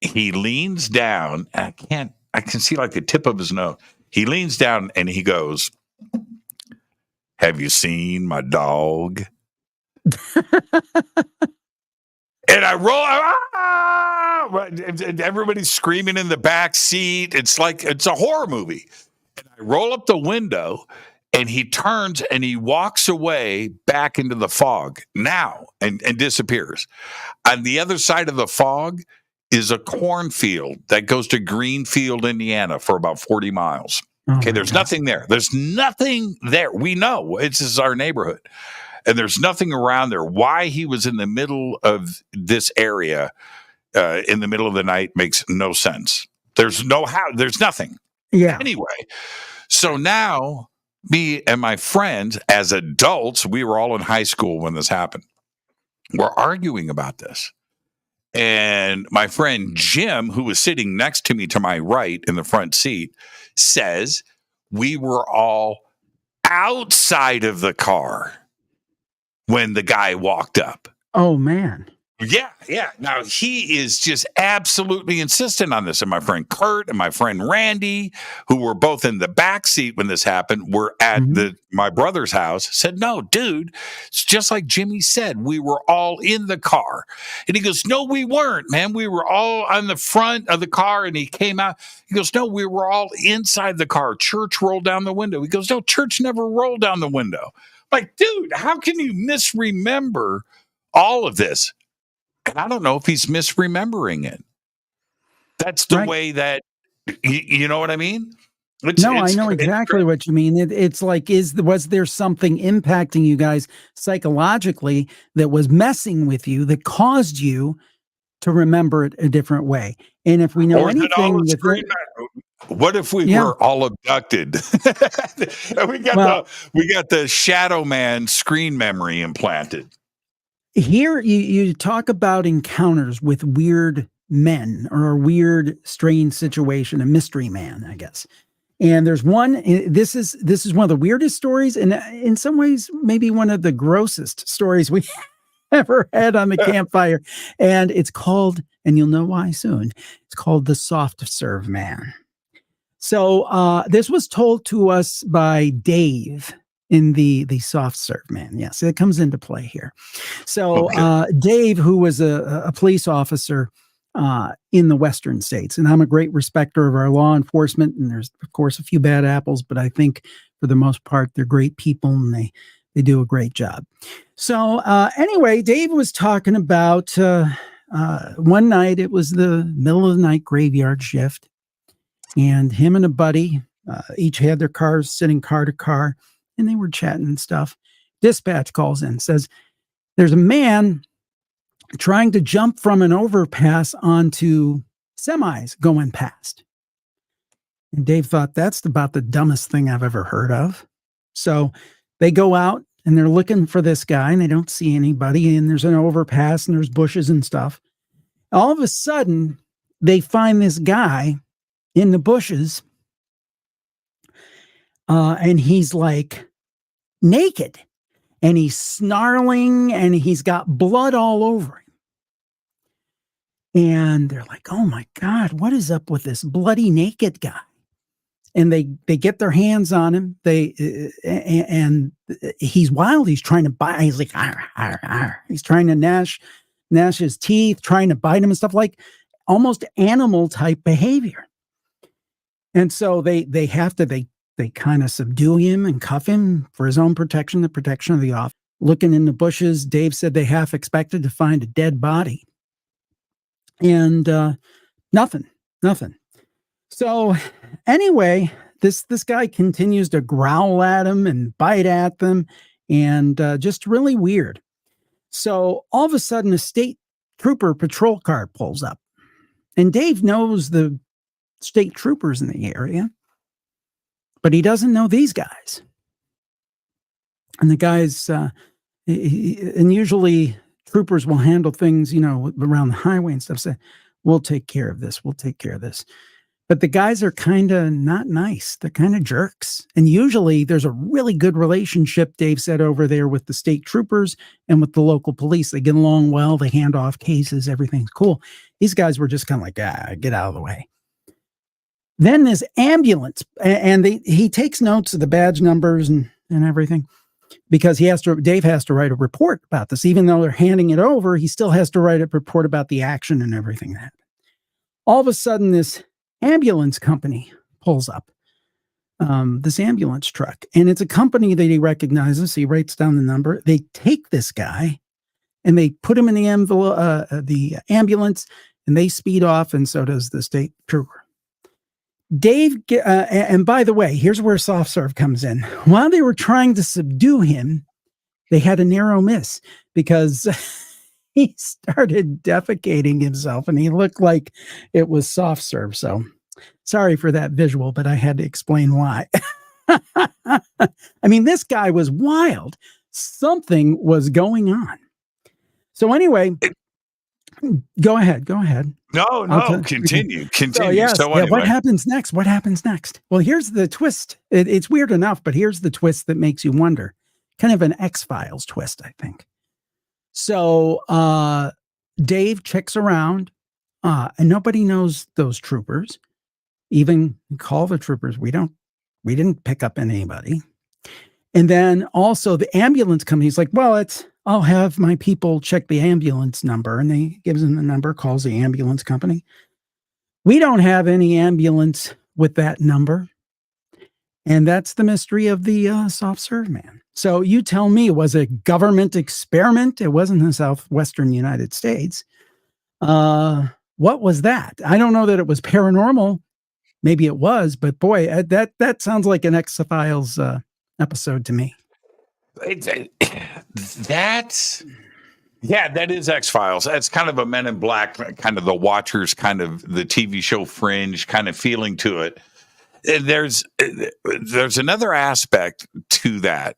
he leans down, and I can see like the tip of his nose. He leans down and he goes, "Have you seen my dog?" And I roll, and everybody's screaming in the back seat. It's like it's a horror movie. And I roll up the window, and he turns and he walks away back into the fog now and disappears. On the other side of the fog is a cornfield that goes to Greenfield, Indiana, for about 40 miles. Okay, there's nothing there. There's nothing there. We know this is our neighborhood, and there's nothing around there. Why he was in the middle of this area in the middle of the night makes no sense. There's nothing. Yeah. Anyway, so now me and my friends as adults, we were all in high school when this happened. We're arguing about this. And my friend Jim, who was sitting next to me to my right in the front seat, says we were all outside of the car when the guy walked up. Oh, man. Yeah. Now, he is just absolutely insistent on this. And my friend Kurt and my friend Randy, who were both in the back seat when this happened, were at my brother's house, said, no, dude, it's just like Jimmy said. We were all in the car. And he goes, no, we weren't, man. We were all on the front of the car. And he came out. He goes, no, we were all inside the car. Church rolled down the window. He goes, no, Church never rolled down the window. Like, dude, how can you misremember all of this? And I don't know if he's misremembering it. That's the way that, you know what I mean? I know exactly what you mean. It's like, was there something impacting you guys psychologically that was messing with you that caused you to remember it a different way? And if we know anything, what if we were all abducted? we got the Shadow Man screen memory implanted. Here, you talk about encounters with weird men or a weird, strange situation, a mystery man, I guess. And there's one. This is one of the weirdest stories, and in some ways, maybe one of the grossest stories we ever had on the campfire. And it's called, and you'll know why soon. It's called the Soft Serve Man. So this was told to us by Dave. In the soft serve man. Yes, it comes into play here. So Dave, who was a police officer in the Western states, and I'm a great respecter of our law enforcement, and there's, of course, a few bad apples, but I think for the most part, they're great people, and they do a great job. So anyway, Dave was talking about one night, it was the middle of the night graveyard shift, and him and a buddy each had their cars sitting car to car, and they were chatting and stuff. Dispatch calls in, says, there's a man trying to jump from an overpass onto semis going past. And Dave thought, that's about the dumbest thing I've ever heard of. So they go out and they're looking for this guy and they don't see anybody. And there's an overpass and there's bushes and stuff. All of a sudden, they find this guy in the bushes. And he's like naked and he's snarling and he's got blood all over him. And they're like, oh my God, what is up with this bloody naked guy? And they get their hands on him. And he's wild. He's trying to bite. He's like, arr, arr, arr. He's trying to gnash his teeth, trying to bite him and stuff, like almost animal type behavior. And so they kind of subdue him and cuff him for his own protection, the protection of the officer. Looking in the bushes, Dave said they half expected to find a dead body. And nothing. So anyway, this guy continues to growl at him and bite at them, and just really weird. So all of a sudden, a state trooper patrol car pulls up. And Dave knows the state troopers in the area, but he doesn't know these guys. And the guys, and usually troopers will handle things, around the highway and stuff. Say, we'll take care of this. But the guys are kind of not nice. They're kind of jerks. And usually there's a really good relationship, Dave said, over there with the state troopers and with the local police. They get along well. They hand off cases. Everything's cool. These guys were just kind of like, get out of the way. Then this ambulance, and he takes notes of the badge numbers and everything, because Dave has to write a report about this. Even though they're handing it over, he still has to write a report about the action and everything that happened. All of a sudden, this ambulance company pulls up, this ambulance truck, and it's a company that he recognizes. He writes down the number. They take this guy and they put him in the ambulance, and they speed off, and so does the state trooper. Dave, and by the way, here's where soft serve comes in. While they were trying to subdue him, they had a narrow miss, because he started defecating himself, and he looked like it was soft serve. So sorry for that visual, but I had to explain why. I mean, this guy was wild. Something was going on. So anyway, go ahead. No, continue. So, yes, So anyway. What happens next? Well, here's the twist. It's weird enough, but here's the twist that makes you wonder. Kind of an X-Files twist, I think. So Dave checks around, and nobody knows those troopers. Even call the troopers. We didn't pick up anybody. And then also the ambulance company's like, well, I'll have my people check the ambulance number. And they gives them the number, calls the ambulance company. We don't have any ambulance with that number. And that's the mystery of the soft serve man. So you tell me, was it a government experiment? It wasn't in the southwestern United States. What was that? I don't know that it was paranormal. Maybe it was, but boy, that sounds like an X-Files episode to me. That is X-Files. That's kind of a Men in Black, kind of the Watchers, kind of the TV show Fringe kind of feeling to it. And there's another aspect to that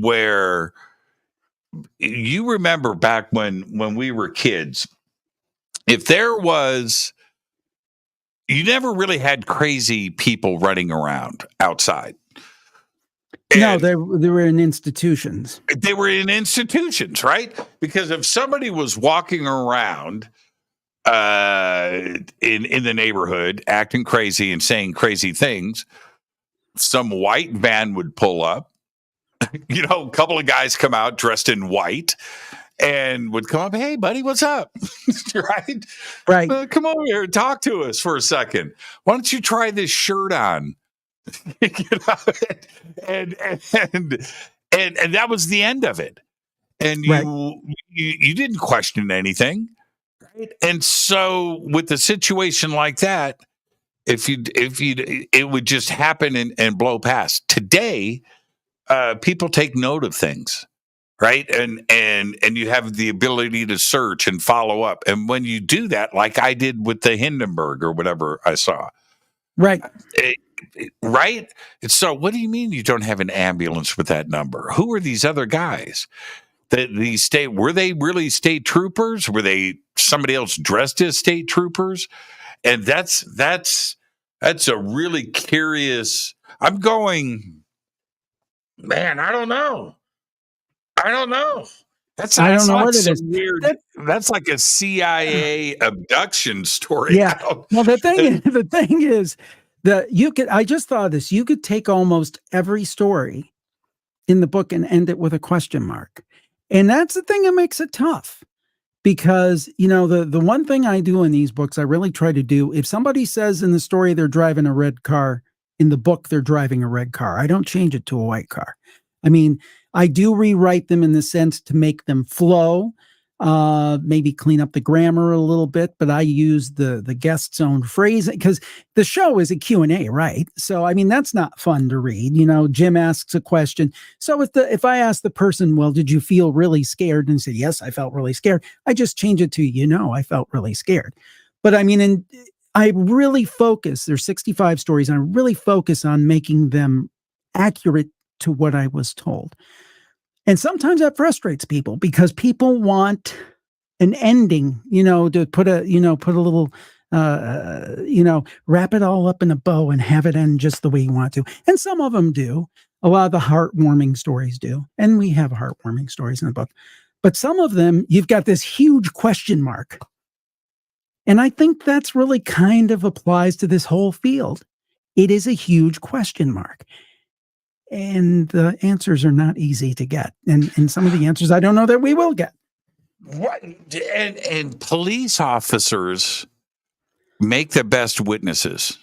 where you remember back when we were kids, if there was, you never really had crazy people running around outside. No, they were in institutions. They were in institutions, right? Because if somebody was walking around in the neighborhood acting crazy and saying crazy things, some white van would pull up. You know, a couple of guys come out dressed in white and would come up, hey, buddy, what's up? Right. Come over here and talk to us for a second. Why don't you try this shirt on? You know, and that was the end of it. And you didn't question anything, right? And so with a situation like that, if it would just happen and blow past. Today, people take note of things, right? And you have the ability to search and follow up. And when you do that, like I did with the Hindenburg or whatever I saw, right? Right? So what do you mean you don't have an ambulance with that number? Who are these other guys? Were they really state troopers? Were they somebody else dressed as state troopers? And that's a really curious. I'm going, man, I don't know. That's I don't know what it is. Weird. That's like a CIA abduction story. Yeah. Well, the thing is that I just thought of this. You could take almost every story in the book and end it with a question mark. And that's the thing that makes it tough. Because, you know, the one thing I do in these books, I really try to do, if somebody says in the story they're driving a red car, in the book they're driving a red car, I don't change it to a white car. I mean, I do rewrite them in the sense to make them flow, maybe clean up the grammar a little bit, but I use the guest's own phrasing because the show is a Q&A, right? So, I mean, that's not fun to read. You know, Jim asks a question. So if I ask the person, well, did you feel really scared? And say, yes, I felt really scared. I just change it to, I felt really scared. But I mean, I really focus, there's 65 stories, and I really focus on making them accurate to what I was told. And sometimes that frustrates people because people want an ending, to put a little, wrap it all up in a bow and have it end just the way you want to. And some of them do. A lot of the heartwarming stories do. And we have heartwarming stories in the book. But some of them, you've got this huge question mark. And I think that's really kind of applies to this whole field. It is a huge question mark. And the answers are not easy to get. And some of the answers I don't know that we will get. Right. And police officers make the best witnesses.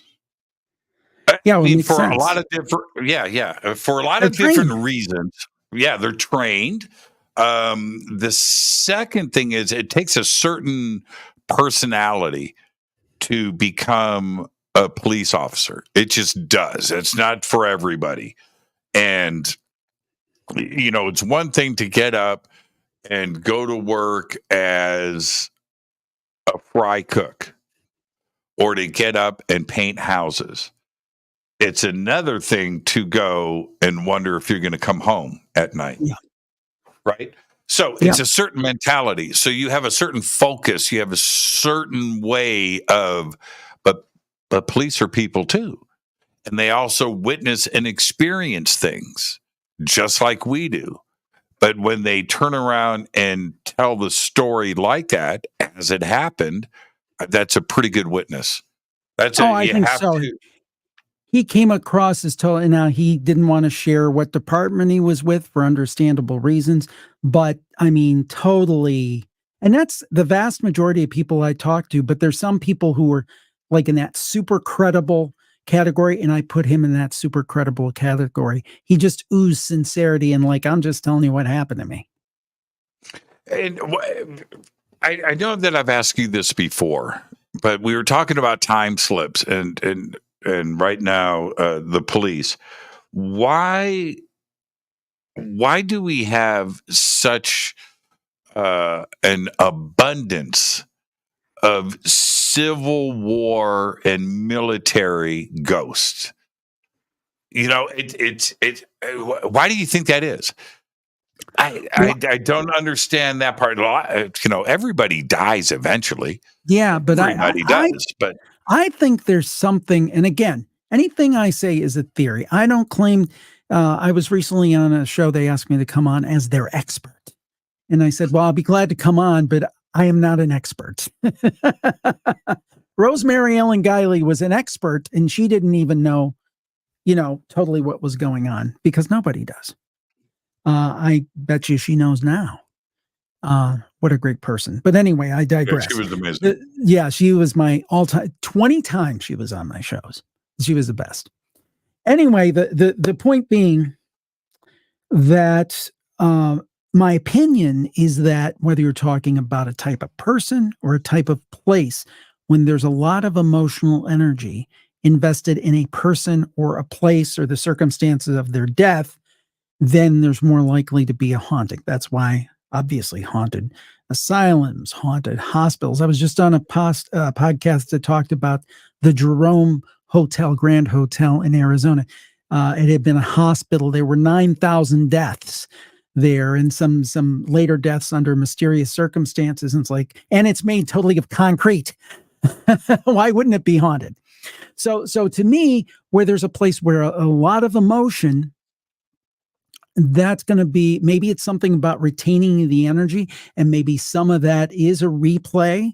Yeah, for a lot of different for a lot of different reasons. Yeah, they're trained. The second thing is it takes a certain personality to become a police officer. It just does. It's not for everybody. And, it's one thing to get up and go to work as a fry cook or to get up and paint houses. It's another thing to go and wonder if you're going to come home at night. Yeah. Right? So it's a certain mentality. So you have a certain focus. You have a certain way of, but police are people too. And they also witness and experience things just like we do. But when they turn around and tell the story like that, as it happened, that's a pretty good witness. That's I think so. He came across as totally. Now, he didn't want to share what department he was with for understandable reasons, but I mean, totally. And that's the vast majority of people I talk to. But there's some people who are like in that super credible category, and I put him in that super credible category. He just oozed sincerity and like, I'm just telling you what happened to me. And I know that I've asked you this before, but we were talking about time slips and right now the police. Why do we have such an abundance of Civil War and military ghosts? You know, it's why do you think that is? I don't understand that part. You know, everybody dies eventually. Yeah, but everybody does. But I think there's something, and again, anything I say is a theory. I don't claim. I was recently on a show. They asked me to come on as their expert, and I said, "Well, I'll be glad to come on, but I am not an expert." Rosemary Ellen Guiley was an expert, and she didn't even know, totally what was going on because nobody does. I bet you she knows now. What a great person. But anyway, I digress. Yeah, she was amazing. She was my all-time. 20 times she was on my shows. She was the best. Anyway, the point being that my opinion is that whether you're talking about a type of person or a type of place, when there's a lot of emotional energy invested in a person or a place or the circumstances of their death, then there's more likely to be a haunting. That's why, obviously, haunted asylums, haunted hospitals. I was just on a podcast that talked about the Jerome Hotel, Grand Hotel in Arizona. It had been a hospital. There were 9,000 deaths there and some later deaths under mysterious circumstances. And it's made totally of concrete. Why wouldn't it be haunted? So to me, where there's a place where a lot of emotion, that's going to be, maybe it's something about retaining the energy, and maybe some of that is a replay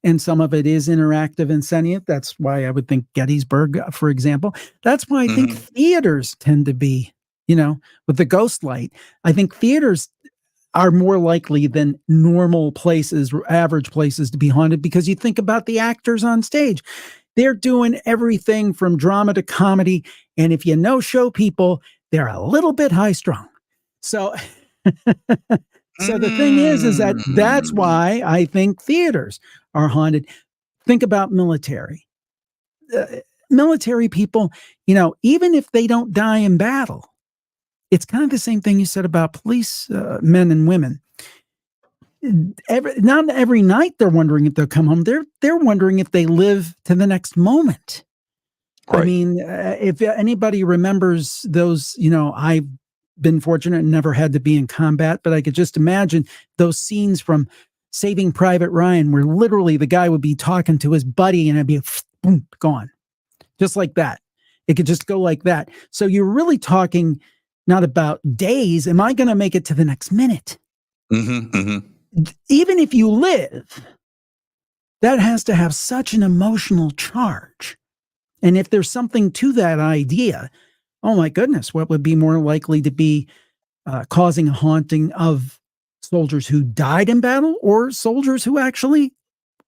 and some of it is interactive and sentient. That's why I would think Gettysburg, for example. That's why I think theaters tend to be, with the ghost light. I think theaters are more likely than normal places, average places, to be haunted, because you think about the actors on stage. They're doing everything from drama to comedy. And if you know show people, they're a little bit high strung. So, so the thing is that's why I think theaters are haunted. Think about military. Military people, even if they don't die in battle, it's kind of the same thing you said about police men and women. Not every night they're wondering if they'll come home. They're wondering if they live to the next moment. Right. I mean, if anybody remembers those, I've been fortunate and never had to be in combat, but I could just imagine those scenes from Saving Private Ryan, where literally the guy would be talking to his buddy and it'd be boom, gone. Just like that. It could just go like that. So you're really talking not about days. Am I going to make it to the next minute? Even if you live, that has to have such an emotional charge. And if there's something to that idea, oh my goodness, what would be more likely to be causing a haunting of soldiers who died in battle or soldiers who actually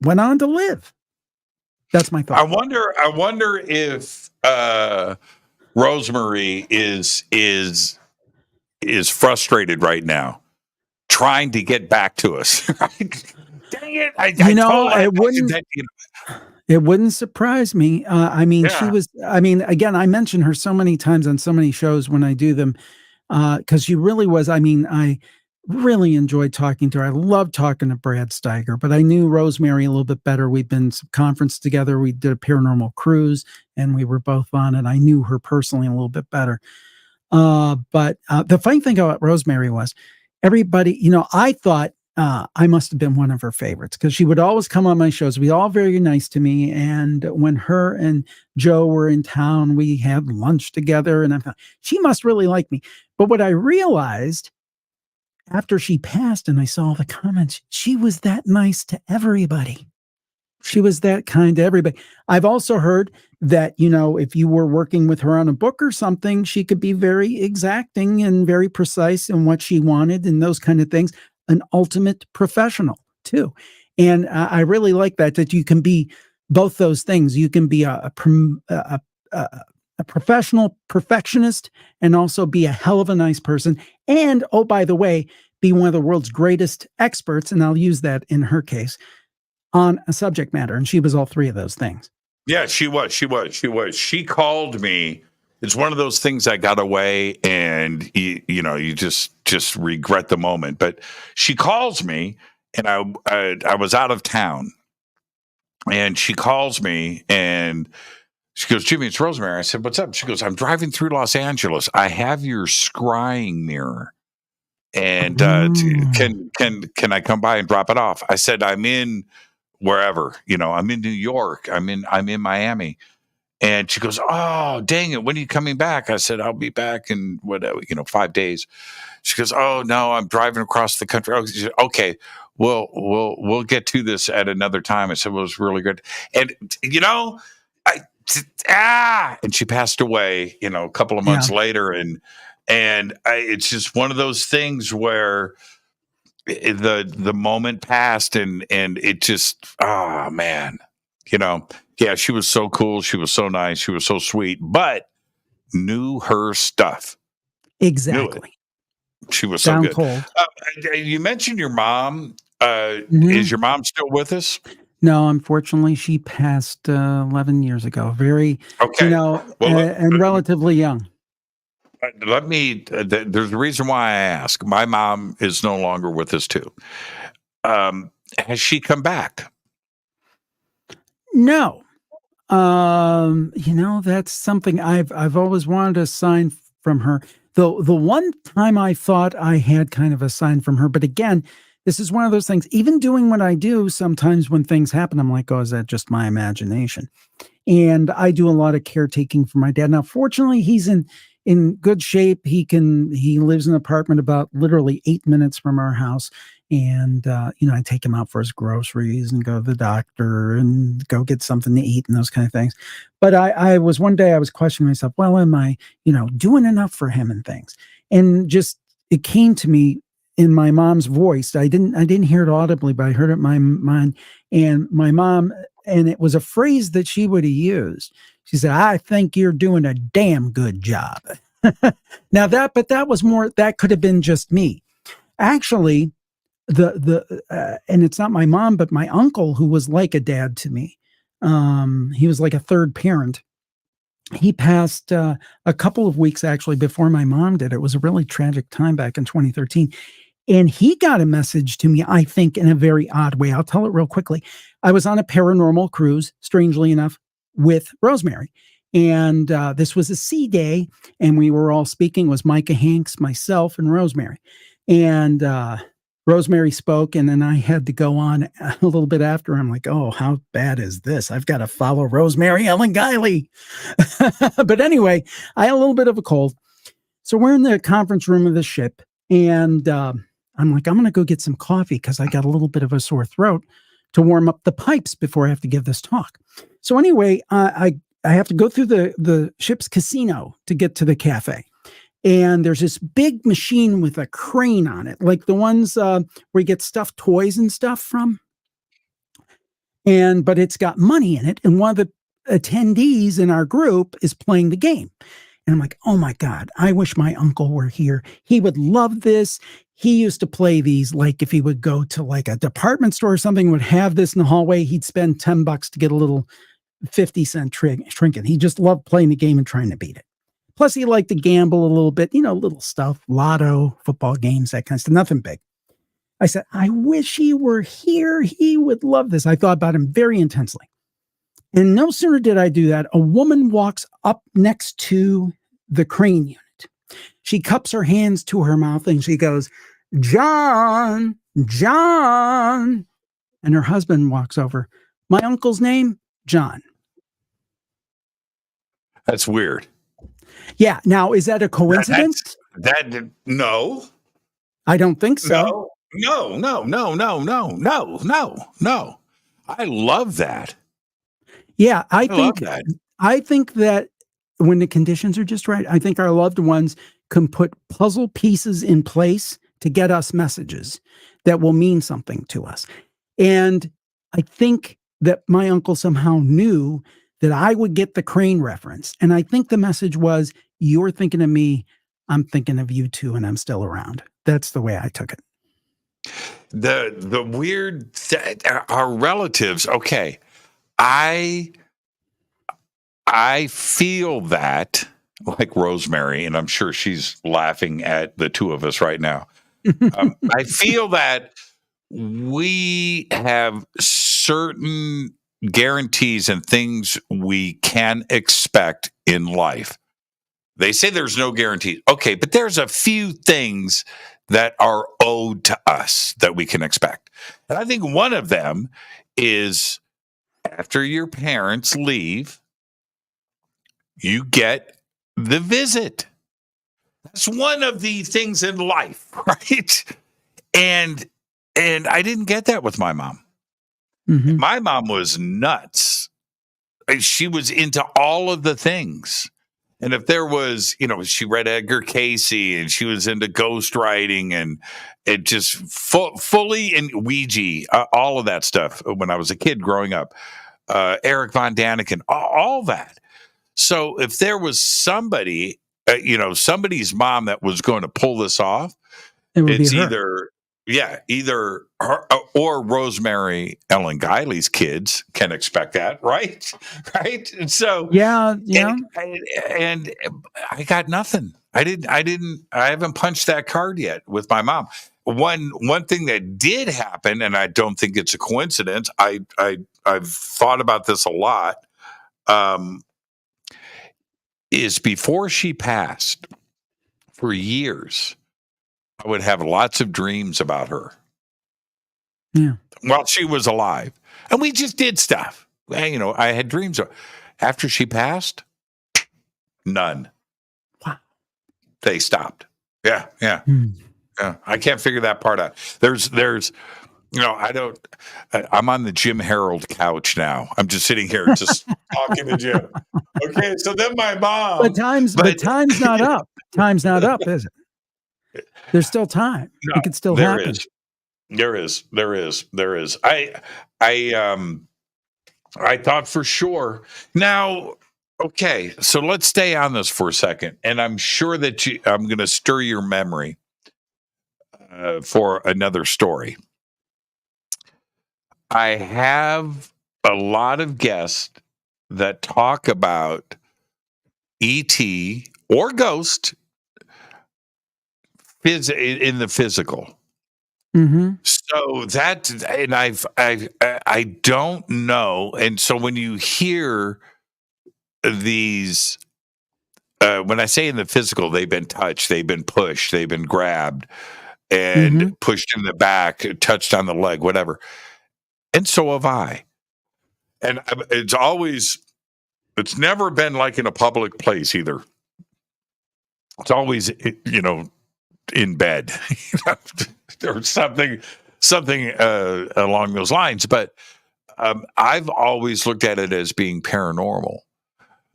went on to live? That's my thought. I wonder if Rosemary is frustrated right now, trying to get back to us. Dang it! It wouldn't surprise me. She was. Again, I mention her so many times on so many shows when I do them, because she really was. really enjoyed talking to her. I loved talking to Brad Steiger, but I knew Rosemary a little bit better. We'd been some conference together. We did a paranormal cruise, and we were both on it. I knew her personally a little bit better. But the funny thing about Rosemary was everybody, I thought I must have been one of her favorites because she would always come on my shows. Be all very nice to me. And when her and Joe were in town, we had lunch together, and I thought she must really like me. But what I realized after she passed and I saw the comments, she was that nice to everybody. She was that kind to everybody. I've also heard that, if you were working with her on a book or something, she could be very exacting and very precise in what she wanted and those kind of things. An ultimate professional too. And I really like that you can be both those things. You can be a professional perfectionist and also be a hell of a nice person. And, oh, by the way, be one of the world's greatest experts. And I'll use that in her case on a subject matter. And she was all three of those things. Yeah, she was. She called me. It's one of those things I got away and you just regret the moment. But she calls me and I was out of town and she calls me and she goes, Jimmy, it's Rosemary. I said, what's up? She goes, I'm driving through Los Angeles. I have your scrying mirror. And can I come by and drop it off? I said, I'm in wherever, I'm in New York. I'm in Miami. And she goes, oh, dang it. When are you coming back? I said, I'll be back in 5 days. She goes, oh no, I'm driving across the country. Oh, she said, okay, we'll get to this at another time. I said, well, it was really good. And and she passed away, a couple of months later. And it's just one of those things where the moment passed and it just, oh man, yeah, she was so cool. She was so nice. She was so sweet, but knew her stuff. Exactly. She was so Down good. Cold. You mentioned your mom. Is your mom still with us? No, unfortunately, she passed 11 years ago. Very, well, and relatively young. There's a reason why I ask. My mom is no longer with us too. Has she come back? No. That's something I've always wanted a sign from her. The one time I thought I had kind of a sign from her, but again, this is one of those things, even doing what I do, sometimes when things happen, I'm like, oh, is that just my imagination? And I do a lot of caretaking for my dad. Now, fortunately, he's in good shape. He lives in an apartment about literally 8 minutes from our house. And, I take him out for his groceries and go to the doctor and go get something to eat and those kind of things. But one day I was questioning myself, well, am I, doing enough for him and things? And just, it came to me in my mom's voice. I didn't hear it audibly, but I heard it in my mind. And my mom, and it was a phrase that she would have used. She said, I think you're doing a damn good job. Now that was more, that could have been just me. Actually, and it's not my mom, but my uncle, who was like a dad to me. He was like a third parent. He passed a couple of weeks actually before my mom did. It was a really tragic time back in 2013. And he got a message to me, I think, in a very odd way. I'll tell it real quickly. I was on a paranormal cruise, strangely enough, with Rosemary. And this was a sea day, and we were all speaking. It was Micah Hanks, myself, and Rosemary. And Rosemary spoke, and then I had to go on a little bit after. I'm like, oh, how bad is this? I've got to follow Rosemary Ellen Guiley. But anyway, I had a little bit of a cold. So we're in the conference room of the ship, and I'm like, I'm going to go get some coffee because I got a little bit of a sore throat to warm up the pipes before I have to give this talk. So anyway, I have to go through the ship's casino to get to the cafe. And there's this big machine with a crane on it, like the ones where you get stuffed toys and stuff from. But it's got money in it. And one of the attendees in our group is playing the game. And I'm like, oh my God, I wish my uncle were here. He would love this. He used to play these, like if he would go to like a department store or something, would have this in the hallway. He'd spend $10 to get a little 50-cent trinket. He just loved playing the game and trying to beat it. Plus, he liked to gamble a little bit, little stuff, lotto, football games, that kind of stuff, nothing big. I said, I wish he were here. He would love this. I thought about him very intensely. And no sooner did I do that, a woman walks up next to the crane unit. She cups her hands to her mouth and she goes, John, John. And her husband walks over. My uncle's name, John. That's weird. Yeah. Now, is that a coincidence? No. I don't think so. No. I love that. Yeah, I think that when the conditions are just right, I think our loved ones can put puzzle pieces in place to get us messages that will mean something to us. And I think that my uncle somehow knew that I would get the crane reference. And I think the message was, you're thinking of me, I'm thinking of you too, and I'm still around. That's the way I took it. The weird, our relatives, okay. I feel that, like Rosemary, and I'm sure she's laughing at the two of us right now. I feel that we have certain guarantees and things we can expect in life. They say there's no guarantee. Okay, but there's a few things that are owed to us that we can expect. And I think one of them is after your parents leave, you get the visit. That's one of the things in life, right? And I didn't get that with my mom. Mm-hmm. My mom was nuts. She was into all of the things. And if there was, she read Edgar Cayce and she was into ghostwriting and it just fully in Ouija, all of that stuff when I was a kid growing up, Eric Von Daniken, all that. So if there was somebody, somebody's mom that was going to pull this off, it's either her or Rosemary Ellen Guiley's kids can expect that, right? Right. And so, yeah. And I got nothing. I haven't punched that card yet with my mom. One thing that did happen, and I don't think it's a coincidence. I've thought about this a lot. Is before she passed, for years, I would have lots of dreams about her. Yeah. While she was alive. And we just did stuff. I had dreams. After she passed, none. Wow. They stopped. Yeah. Yeah. I can't figure that part out. I'm on the Jim Harold couch now. I'm just sitting here just talking to Jim. Okay, so then my mom. But time's not up. Time's not up, is it? There's still time. No, it could still happen. There is. I thought for sure. Now, okay, so let's stay on this for a second. And I'm sure that I'm going to stir your memory for another story. I have a lot of guests that talk about ET or ghost in the physical. Mm-hmm. So that, and I don't know. And so when you hear these, when I say in the physical, they've been touched, they've been pushed, they've been grabbed and pushed in the back, touched on the leg, whatever. And so have I. And it's never been like in a public place either. It's always, in bed. There's something along those lines. But I've always looked at it as being paranormal.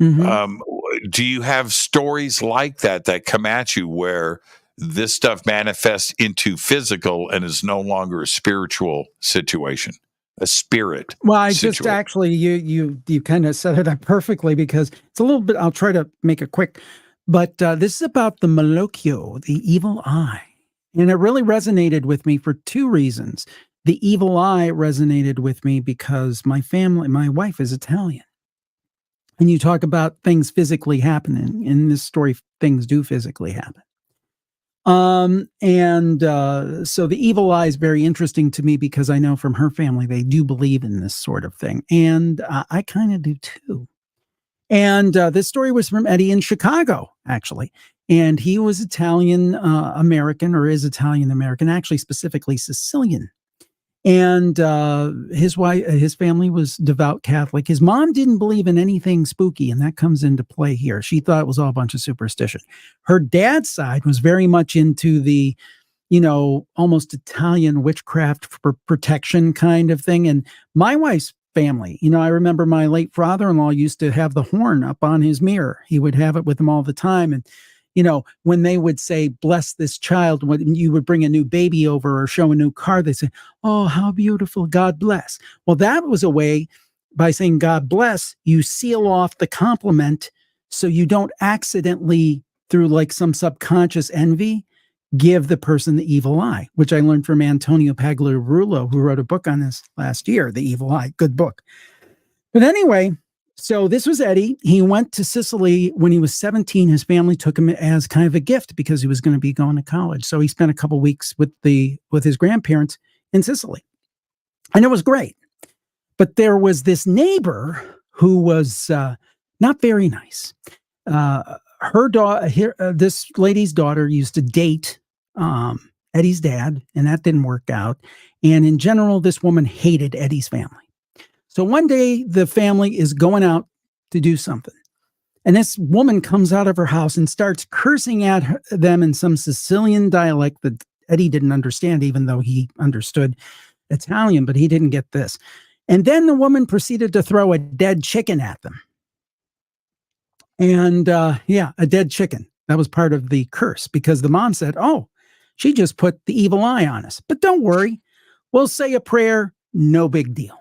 Mm-hmm. Do you have stories like that come at you where this stuff manifests into physical and is no longer a spiritual situation? A spirit. Well, I situation. Just actually, you kind of set it up perfectly because it's a little bit, I'll try to make it quick, but this is about the Malocchio, the evil eye. And it really resonated with me for two reasons. The evil eye resonated with me because my wife is Italian. And you talk about things physically happening. In this story, things do physically happen. So the evil eye is very interesting to me because I know from her family, they do believe in this sort of thing. And I kind of do too. And this story was from Eddie in Chicago, actually. And he was Italian American, or is Italian American, actually specifically Sicilian. And his family was devout Catholic. His mom didn't believe in anything spooky, and that comes into play here. She thought it was all a bunch of superstition. Her dad's side was very much into the, almost Italian witchcraft for protection kind of thing. And my wife's family, I remember my late father-in-law used to have the horn up on his mirror. He would have it with him all the time. And when they would say, bless this child, when you would bring a new baby over or show a new car, they say, oh, how beautiful, God bless. Well, that was a way, by saying God bless, you seal off the compliment so you don't accidentally, through like some subconscious envy, give the person the evil eye, which I learned from Antonio Pagliarulo, who wrote a book on this last year, The Evil Eye. Good book. But anyway, so this was Eddie. He went to Sicily when he was 17. His family took him as kind of a gift because he was going to be going to college. So he spent a couple weeks with his grandparents in Sicily. And it was great. But there was this neighbor who was not very nice. Her daughter, this lady's daughter, used to date Eddie's dad, and that didn't work out. And in general, this woman hated Eddie's family. So one day the family is going out to do something. And this woman comes out of her house and starts cursing at them in some Sicilian dialect that Eddie didn't understand, even though he understood Italian, but he didn't get this. And then the woman proceeded to throw a dead chicken at them. And a dead chicken. That was part of the curse because the mom said, oh, she just put the evil eye on us. But don't worry, we'll say a prayer, no big deal.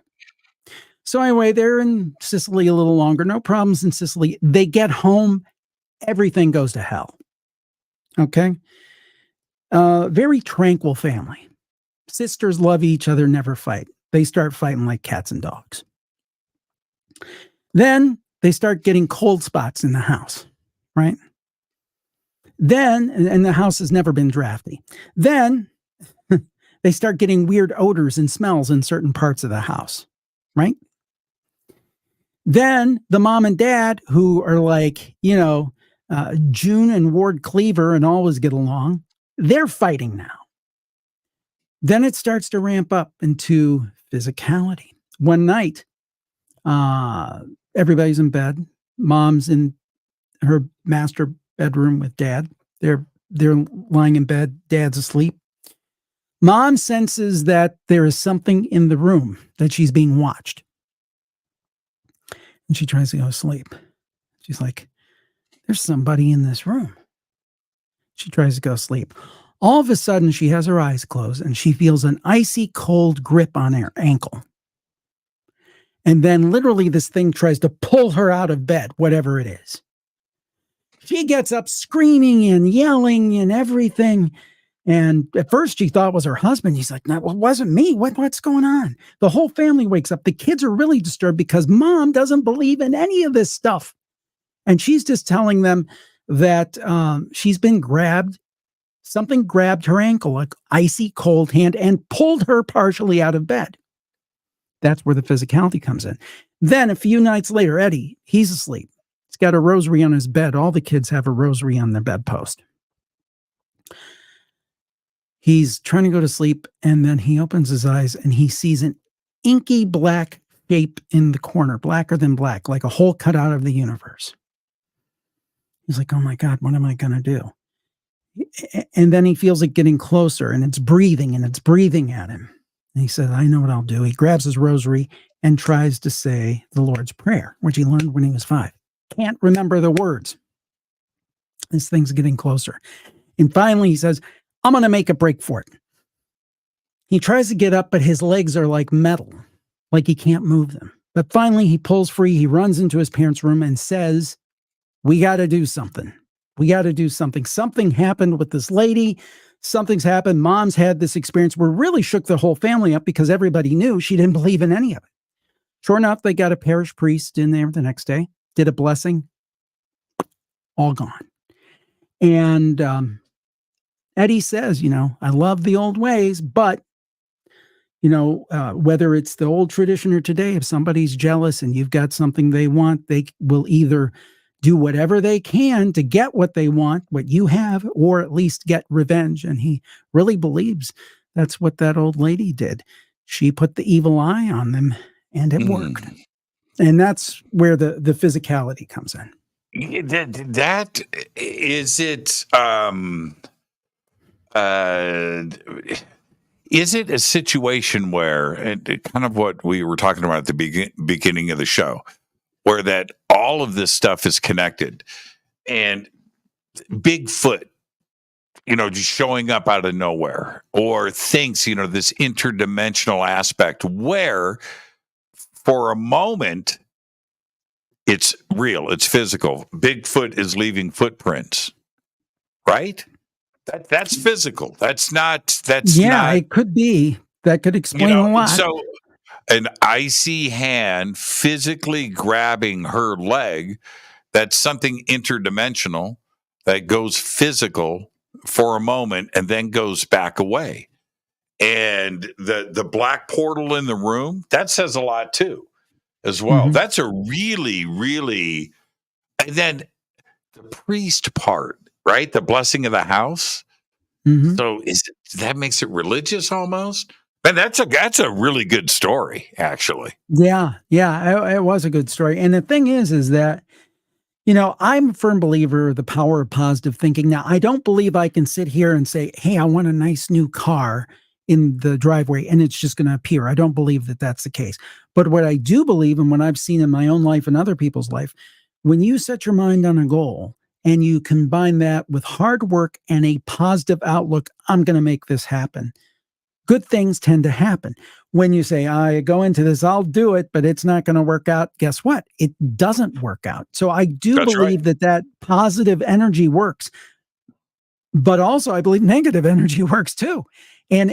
So anyway, they're in Sicily a little longer. No problems in Sicily. They get home. Everything goes to hell. Okay. Very tranquil family. Sisters love each other, never fight. They start fighting like cats and dogs. Then they start getting cold spots in the house, right? Then, and the house has never been drafty. Then they start getting weird odors and smells in certain parts of the house, right? Then the mom and dad, who are like, June and Ward Cleaver and always get along, they're fighting now. Then it starts to ramp up into physicality. One night, everybody's in bed. Mom's in her master bedroom with dad. They're lying in bed. Dad's asleep. Mom senses that there is something in the room, that she's being watched. And she tries to go to sleep. She's like, there's somebody in this room. She tries to go to sleep. All of a sudden, she has her eyes closed and she feels an icy cold grip on her ankle. And then literally this thing tries to pull her out of bed, whatever it is. She gets up screaming and yelling and everything. And at first she thought it was her husband. He's like, no, it wasn't me. What's going on? The whole family wakes up. The kids are really disturbed because mom doesn't believe in any of this stuff. And she's just telling them that she's been grabbed. Something grabbed her ankle, like icy cold hand, and pulled her partially out of bed. That's where the physicality comes in. Then a few nights later, Eddie, he's asleep. He's got a rosary on his bed. All the kids have a rosary on their bedpost. He's trying to go to sleep, and then he opens his eyes, and he sees an inky black shape in the corner, blacker than black, like a hole cut out of the universe. He's like, oh my God, what am I going to do? And then he feels it getting closer, and it's breathing at him. And he says, I know what I'll do. He grabs his rosary and tries to say the Lord's Prayer, which he learned when he was 5. Can't remember the words. This thing's getting closer. And finally he says, I'm going to make a break for it. He tries to get up, but his legs are like metal, like he can't move them. But finally he pulls free. He runs into his parents' room and says, we got to do something. We got to do something. Something happened with this lady. Something's happened. Mom's had this experience where really shook the whole family up because everybody knew she didn't believe in any of it. Sure enough, they got a parish priest in there the next day. did a blessing, all gone. And Eddie says, I love the old ways, but whether it's the old tradition or today, if somebody's jealous and you've got something they want, they will either do whatever they can to get what they want, what you have, or at least get revenge. And he really believes that's what that old lady did. She put the evil eye on them, and it worked. And that's where the physicality comes in. That is it. Is it a situation where, and kind of what we were talking about at the beginning of the show, where that all of this stuff is connected, and Bigfoot, just showing up out of nowhere, or thinks, this interdimensional aspect where for a moment it's real, it's physical. Bigfoot is leaving footprints, right? That's physical. That's not. It could be. That could explain a lot. So, an icy hand physically grabbing her leg, that's something interdimensional that goes physical for a moment and then goes back away. And the black portal in the room, that says a lot too, as well. Mm-hmm. That's a really, really, and then the priest part, right? The blessing of the house. Mm-hmm. So that makes it religious almost? And that's a really good story, actually. Yeah, it was a good story. And the thing is that, I'm a firm believer of the power of positive thinking. Now, I don't believe I can sit here and say, hey, I want a nice new car in the driveway, and it's just going to appear. I don't believe that that's the case. But what I do believe, and what I've seen in my own life and other people's life, when you set your mind on a goal and you combine that with hard work and a positive outlook, I'm going to make this happen, good things tend to happen. When you say, I go into this, I'll do it, but it's not going to work out, guess what? It doesn't work out. So I do believe that positive energy works. But also I believe negative energy works too. And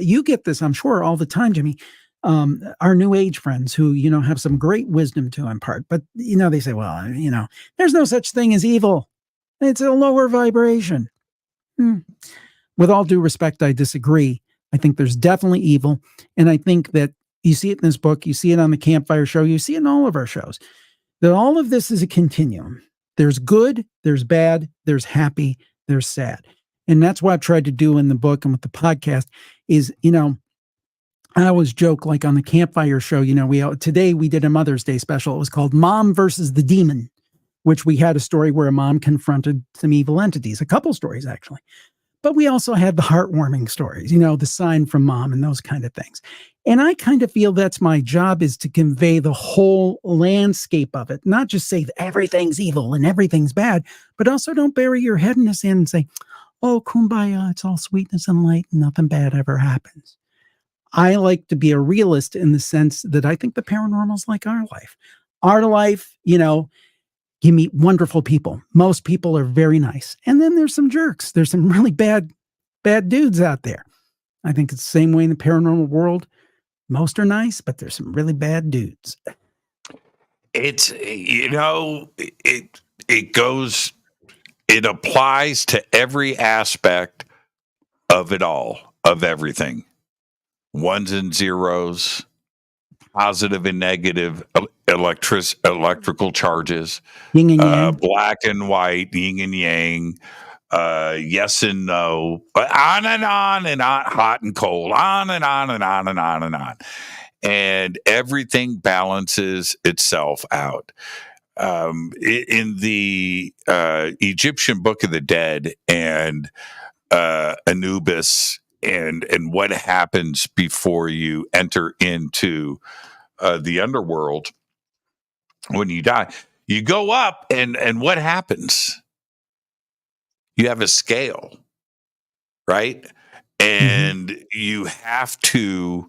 you get this, I'm sure, all the time, Jimmy. Our new age friends who, have some great wisdom to impart, but, they say, well, there's no such thing as evil. It's a lower vibration. With all due respect, I disagree. I think there's definitely evil. And I think that you see it in this book, you see it on the Campfire show, you see it in all of our shows, that all of this is a continuum. There's good, there's bad, there's happy, there's sad. And that's what I've tried to do in the book and with the podcast is, I always joke, like on the Campfire show, today we did a Mother's Day special. It was called Mom versus the Demon, which we had a story where a mom confronted some evil entities, a couple stories actually. But we also had the heartwarming stories, the sign from mom and those kind of things. And I kind of feel that's my job, is to convey the whole landscape of it, not just say everything's evil and everything's bad, but also don't bury your head in the sand and say, oh, kumbaya, it's all sweetness and light and nothing bad ever happens. I like to be a realist in the sense that I think the paranormal is like our life. Our life, you meet wonderful people. Most people are very nice. And then there's some jerks. There's some really bad dudes out there. I think it's the same way in the paranormal world. Most are nice, but there's some really bad dudes. It's, it applies to every aspect of it all, of everything. Ones and zeros, positive and negative electrical charges, yin and yang. Black and white, yin and yang, yes and no, but on and on and on, hot and cold, on and on and on and on and on. And everything balances itself out. In the Egyptian Book of the Dead and Anubis, and what happens before you enter into the underworld when you die, you go up, and what happens? You have a scale, right? And you have to,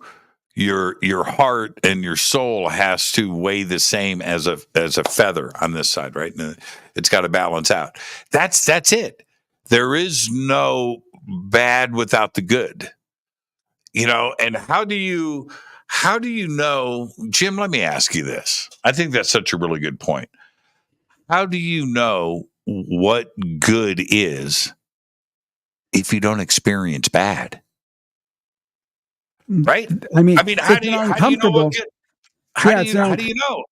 your heart and your soul has to weigh the same as a feather on this side, right? And it's got to balance out. That's it. There is no bad without the good, and how do you know, Jim, let me ask you this. I think that's such a really good point. how do you know what good is if you don't experience bad? Right? I mean, how do you know what good? How do you know?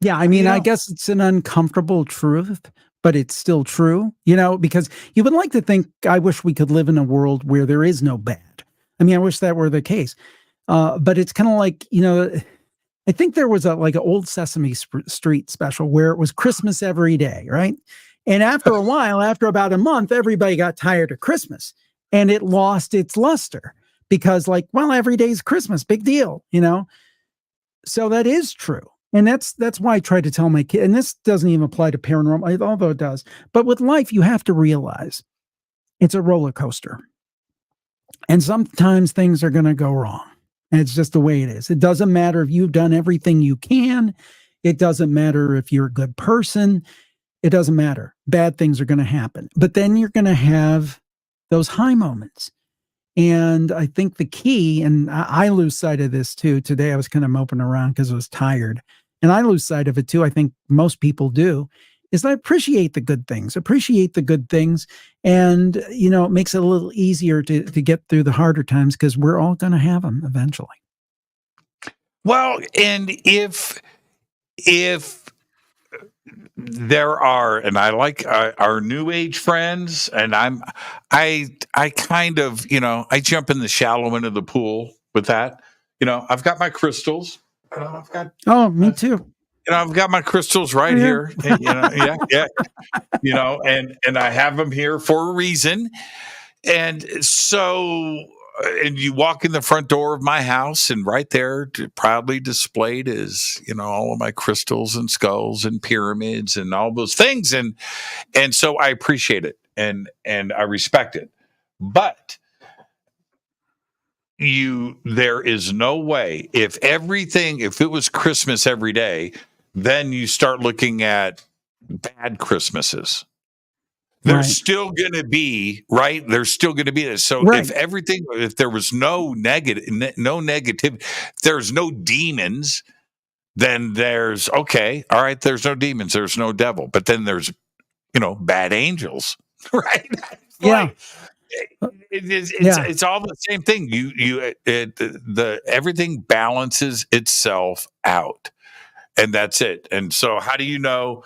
Yeah, I mean, I guess it's an uncomfortable truth, but it's still true, because you would like to think, I wish we could live in a world where there is no bad. I mean, I wish that were the case. But it's kind of like, I think there was an old Sesame Street special where it was Christmas every day, right? And after a while, after about a month, everybody got tired of Christmas and it lost its luster because every day's Christmas, big deal, So that is true. And that's why I try to tell my kid, and this doesn't even apply to paranormal, although it does. But with life, you have to realize it's a roller coaster. And sometimes things are going to go wrong. And it's just the way it is. It doesn't matter if you've done everything you can. It doesn't matter if you're a good person. It doesn't matter. Bad things are going to happen. But then you're going to have those high moments. And I think the key, and I lose sight of this too. Today I was kind of moping around because I was tired. And I lose sight of it too. I think most people do. Is I appreciate the good things. And, it makes it a little easier to get through the harder times because we're all going to have them eventually. Well, and if there are, and I like our new age friends, and I kind of, I jump in the shallow end of the pool with that. I've got my crystals. Me too. I've got my crystals right here. Yeah. And I have them here for a reason. And so, and you walk in the front door of my house, and right there, proudly displayed is, all of my crystals and skulls and pyramids and all those things. And so I appreciate it and I respect it. But there is no way if it was Christmas every day, then you start looking at bad Christmases. There's still going to be, right? There's still going to be this. So if there was no negative, there's no demons, then there's, okay, all right, there's no demons, there's no devil. But then there's, bad angels, right? It's all the same thing. Everything balances itself out. And that's it. And so how do you know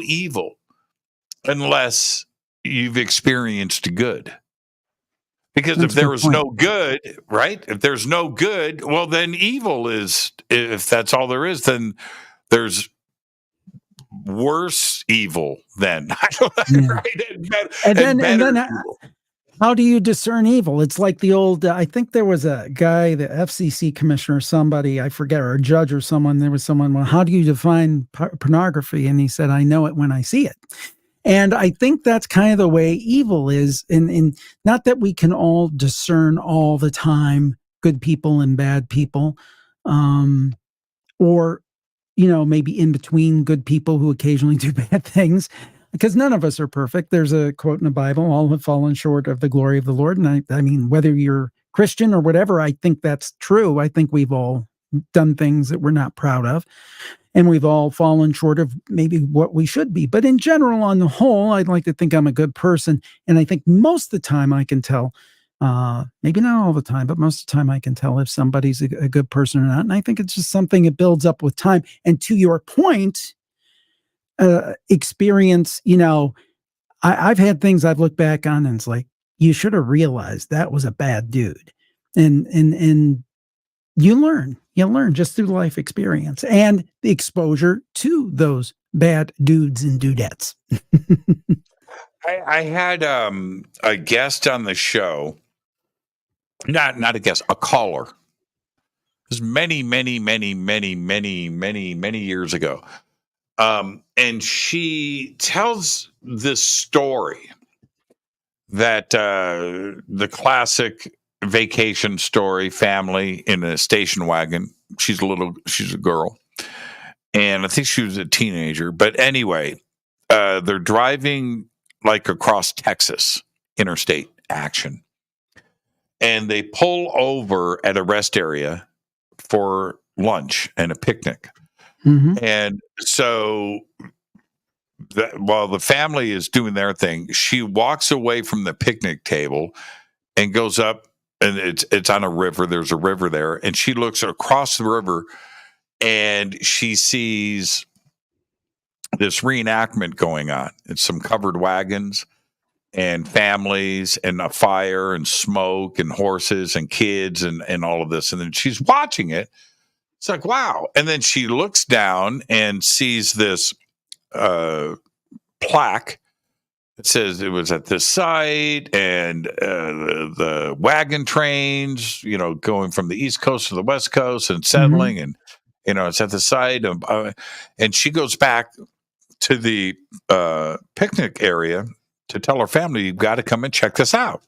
evil unless you've experienced good? Because if there was no good, right? If there's no good, well, then evil is, if that's all there is, then there's worse evil then. Right? And then how do you discern evil? It's like the old, I think there was a guy, the FCC commissioner, somebody, I forget, or a judge or someone, there was someone, well, how do you define pornography? And he said, I know it when I see it. And I think that's kind of the way evil is. And not that we can all discern all the time good people and bad people, or, maybe in between good people who occasionally do bad things. Because none of us are perfect. There's a quote in the Bible, all have fallen short of the glory of the Lord. And I mean, whether you're Christian or whatever, I think that's true. I think we've all done things that we're not proud of. And we've all fallen short of maybe what we should be. But in general, on the whole, I'd like to think I'm a good person. And I think most of the time I can tell, maybe not all the time, but most of the time I can tell if somebody's a good person or not. And I think it's just something that builds up with time. And to your point, experience, I've had things I've looked back on and it's like, you should have realized that was a bad dude. And you learn just through life experience and the exposure to those bad dudes and dudettes. I had a guest on the show, not a guest, a caller. It was many years ago. And she tells this story that the classic vacation story, family in a station wagon. She's a girl. And I think she was a teenager. But anyway, they're driving across Texas, interstate action. And they pull over at a rest area for lunch and a picnic. Mm-hmm. And so while the family is doing their thing, she walks away from the picnic table and goes up, and it's on a river. There's a river there, and she looks across the river, and she sees this reenactment going on. It's some covered wagons and families and a fire and smoke and horses and kids and all of this. And then she's watching it. It's like, wow. And then she looks down and sees this plaque. It says it was at this site, and the wagon trains, going from the East Coast to the West Coast and settling, and it's at the site. And she goes back to the picnic area to tell her family, "You've got to come and check this out."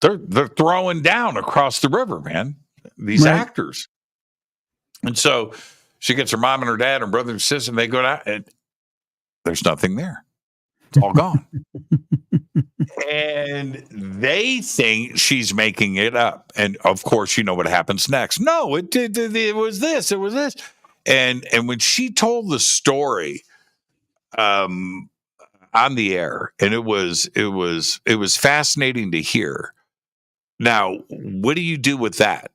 They're throwing down across the river, man. These actors, and so she gets her mom and her dad and brother and sister, and they go out, and there's nothing there. It's all gone. And they think she's making it up. And of course, you know what happens next. No, it was this. It was this. And when she told the story on the air, and it was fascinating to hear. Now, what do you do with that?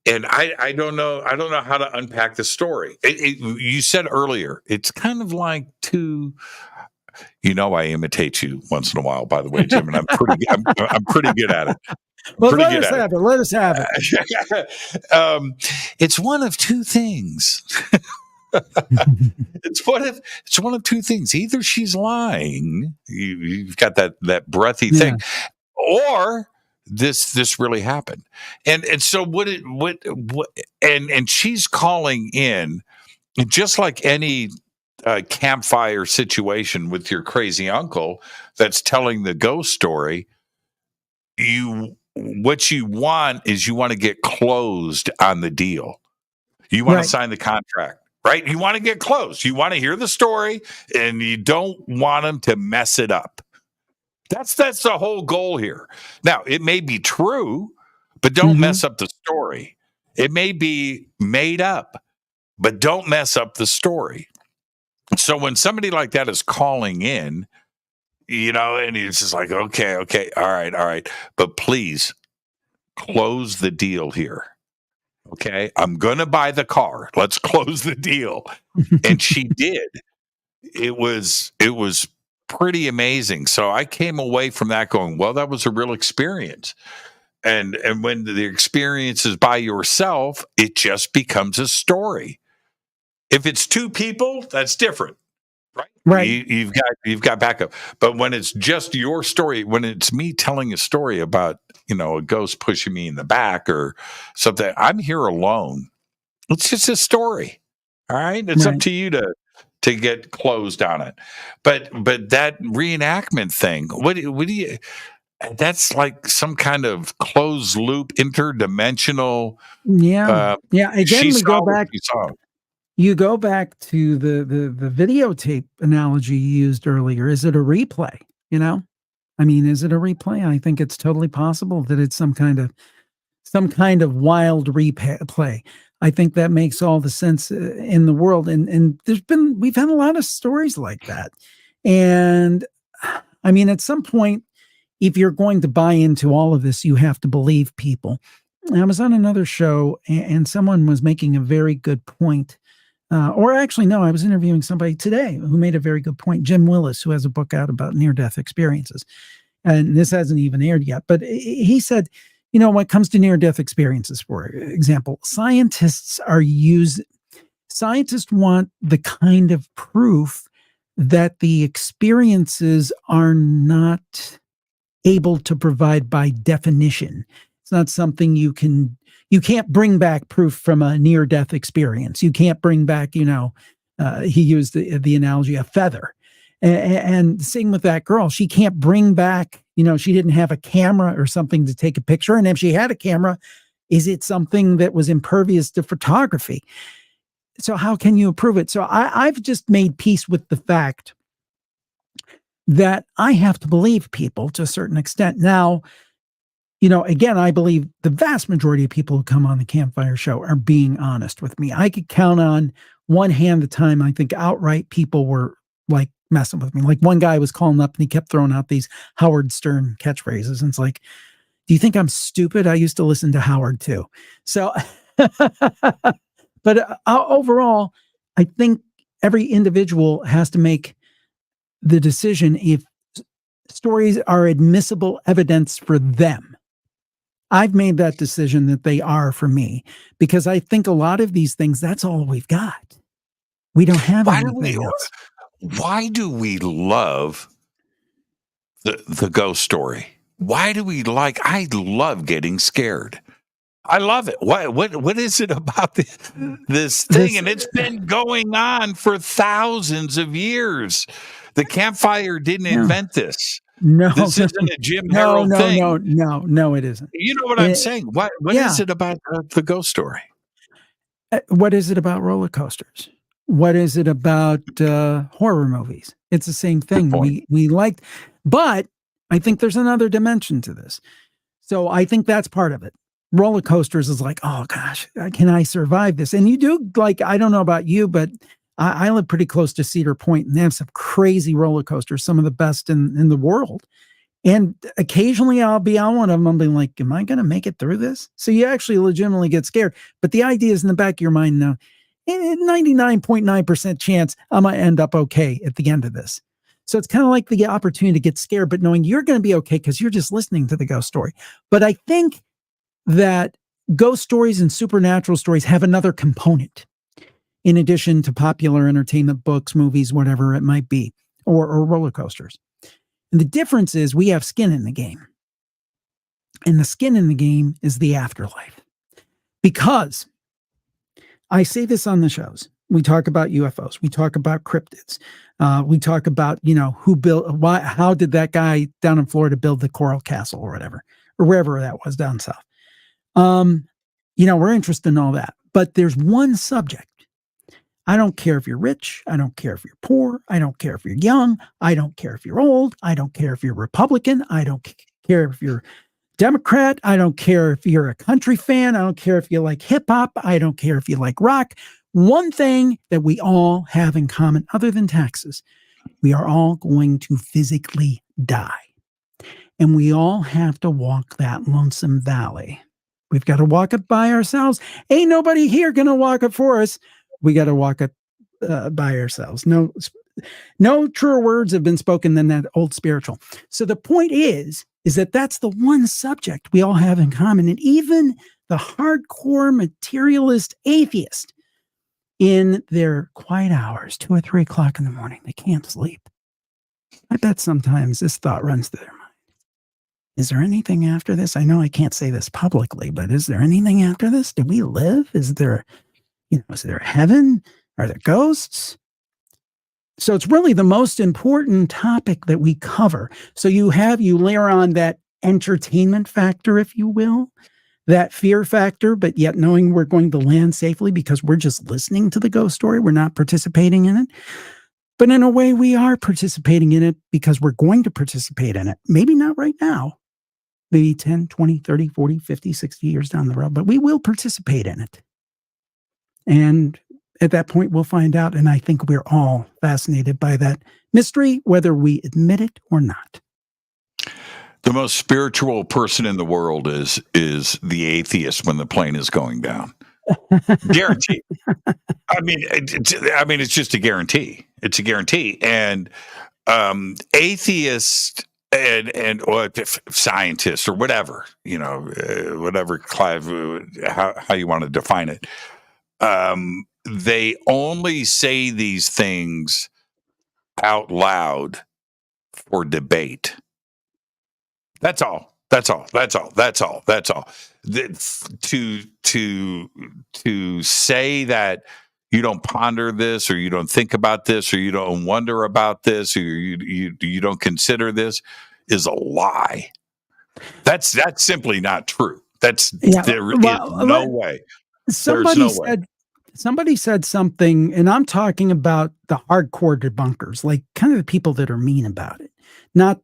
And I don't know how to unpack the story. You said earlier, it's kind of like I imitate you once in a while, by the way, Jim, and I'm pretty good at it. Well, let us have it. It's one of two things. It's one of two things. Either she's lying, you've got that breathy thing, or this really happened. And so and she's calling in, just like any campfire situation with your crazy uncle that's telling the ghost story. What you want is you want to get closed on the deal. You want to sign the contract, right? You want to get closed. You want to hear the story, and you don't want them to mess it up. That's the whole goal here. Now, it may be true, but don't mess up the story. It may be made up, but don't mess up the story. So when somebody like that is calling in, and it's just like, okay, all right, but please close the deal here. Okay, I'm going to buy the car. Let's close the deal. And she did. It was pretty amazing. So I came away from that going, well, that was a real experience. And when the experience is by yourself, it just becomes a story. If it's two people, that's different, right? Right. You've got backup. But when it's just your story, when it's me telling a story about, a ghost pushing me in the back or something, I'm here alone. It's just a story. All right. It's up to you to get closed on it. But that reenactment thing, what do you, that's like some kind of closed loop, interdimensional. Yeah. Again, we go back. You go back to the videotape analogy you used earlier. Is it a replay? Is it a replay? I think it's totally possible that it's some kind of wild replay. I think that makes all the sense in the world. And we've had a lot of stories like that. And at some point, if you're going to buy into all of this, you have to believe people. I was on another show and someone was making a very good point. I was interviewing somebody today who made a very good point. Jim Willis, who has a book out about near-death experiences. And this hasn't even aired yet. But he said, when it comes to near-death experiences, for example, scientists want the kind of proof that the experiences are not able to provide by definition. It's not something you can't bring back proof from a near-death experience. You can't bring back, he used the analogy, a feather. And same with that girl. She can't bring back, she didn't have a camera or something to take a picture. And if she had a camera, is it something that was impervious to photography? So how can you prove it? So I've just made peace with the fact that I have to believe people to a certain extent. Now, again, I believe the vast majority of people who come on the Campfire Show are being honest with me. I could count on one hand the time I think outright people were like messing with me. Like one guy was calling up and he kept throwing out these Howard Stern catchphrases. And it's like, do you think I'm stupid? I used to listen to Howard too. So, but overall, I think every individual has to make the decision if stories are admissible evidence for them. I've made that decision that they are for me, because I think a lot of these things, that's all we've got. We don't have anything else. Why do we love the ghost story? Why do we I love getting scared. I love it. What is it about this thing? And it's been going on for thousands of years. The campfire didn't invent this. No, this isn't a Jim Harold thing. No, it isn't. You know what I'm saying? What is it about the ghost story? What is it about roller coasters? What is it about horror movies? It's the same thing. We liked, but I think there's another dimension to this. So I think that's part of it. Roller coasters is like, oh gosh, can I survive this? And you do, like, I don't know about you, but I live pretty close to Cedar Point, and they have some crazy roller coasters, some of the best in the world. And occasionally I'll be on one of them. I'll be like, am I going to make it through this? So you actually legitimately get scared. But the idea is in the back of your mind now, 99.9% chance I'm going to end up okay at the end of this. So it's kind of like the opportunity to get scared, but knowing you're going to be okay because you're just listening to the ghost story. But I think that ghost stories and supernatural stories have another component in addition to popular entertainment, books, movies, whatever it might be, or roller coasters. And the difference is we have skin in the game. And the skin in the game is the afterlife. Because I say this on the shows. We talk about UFOs. We talk about cryptids. We talk about, who built, how did that guy down in Florida build the Coral Castle or whatever, or wherever that was down south. We're interested in all that. But there's one subject. I don't care if you're rich. I don't care if you're poor. I don't care if you're young. I don't care if you're old. I don't care if you're Republican. I don't care if you're Democrat. I don't care if you're a country fan. I don't care if you like hip hop. I don't care if you like rock. One thing that we all have in common, other than taxes, we are all going to physically die. And we all have to walk that lonesome valley. We've got to walk it by ourselves. Ain't nobody here going to walk it for us. We got to walk it by ourselves. No truer words have been spoken than that old spiritual. So the point is that that's the one subject we all have in common. And even the hardcore materialist atheist, in their quiet hours, 2 or 3 o'clock in the morning, they can't sleep. I bet sometimes this thought runs through their mind. Is there anything after this? I know I can't say this publicly, but is there anything after this? Do we live? Is there a heaven? Are there ghosts? So it's really the most important topic that we cover. So you layer on that entertainment factor, if you will, that fear factor, but yet knowing we're going to land safely because we're just listening to the ghost story. We're not participating in it. But in a way, we are participating in it because we're going to participate in it. Maybe not right now. Maybe 10, 20, 30, 40, 50, 60 years down the road, but we will participate in it. And at that point, we'll find out. And I think we're all fascinated by that mystery, whether we admit it or not. The most spiritual person in the world is the atheist when the plane is going down. Guaranteed. It's just a guarantee. It's a guarantee. And atheists or scientists or whatever, whatever how you want to define it. They only say these things out loud for debate. That's all. To say that you don't ponder this, or you don't think about this, or you don't wonder about this, or you don't consider this, is a lie. That's simply not true. There is no way. Somebody said something, and I'm talking about the hardcore debunkers, like kind of the people that are mean about it. not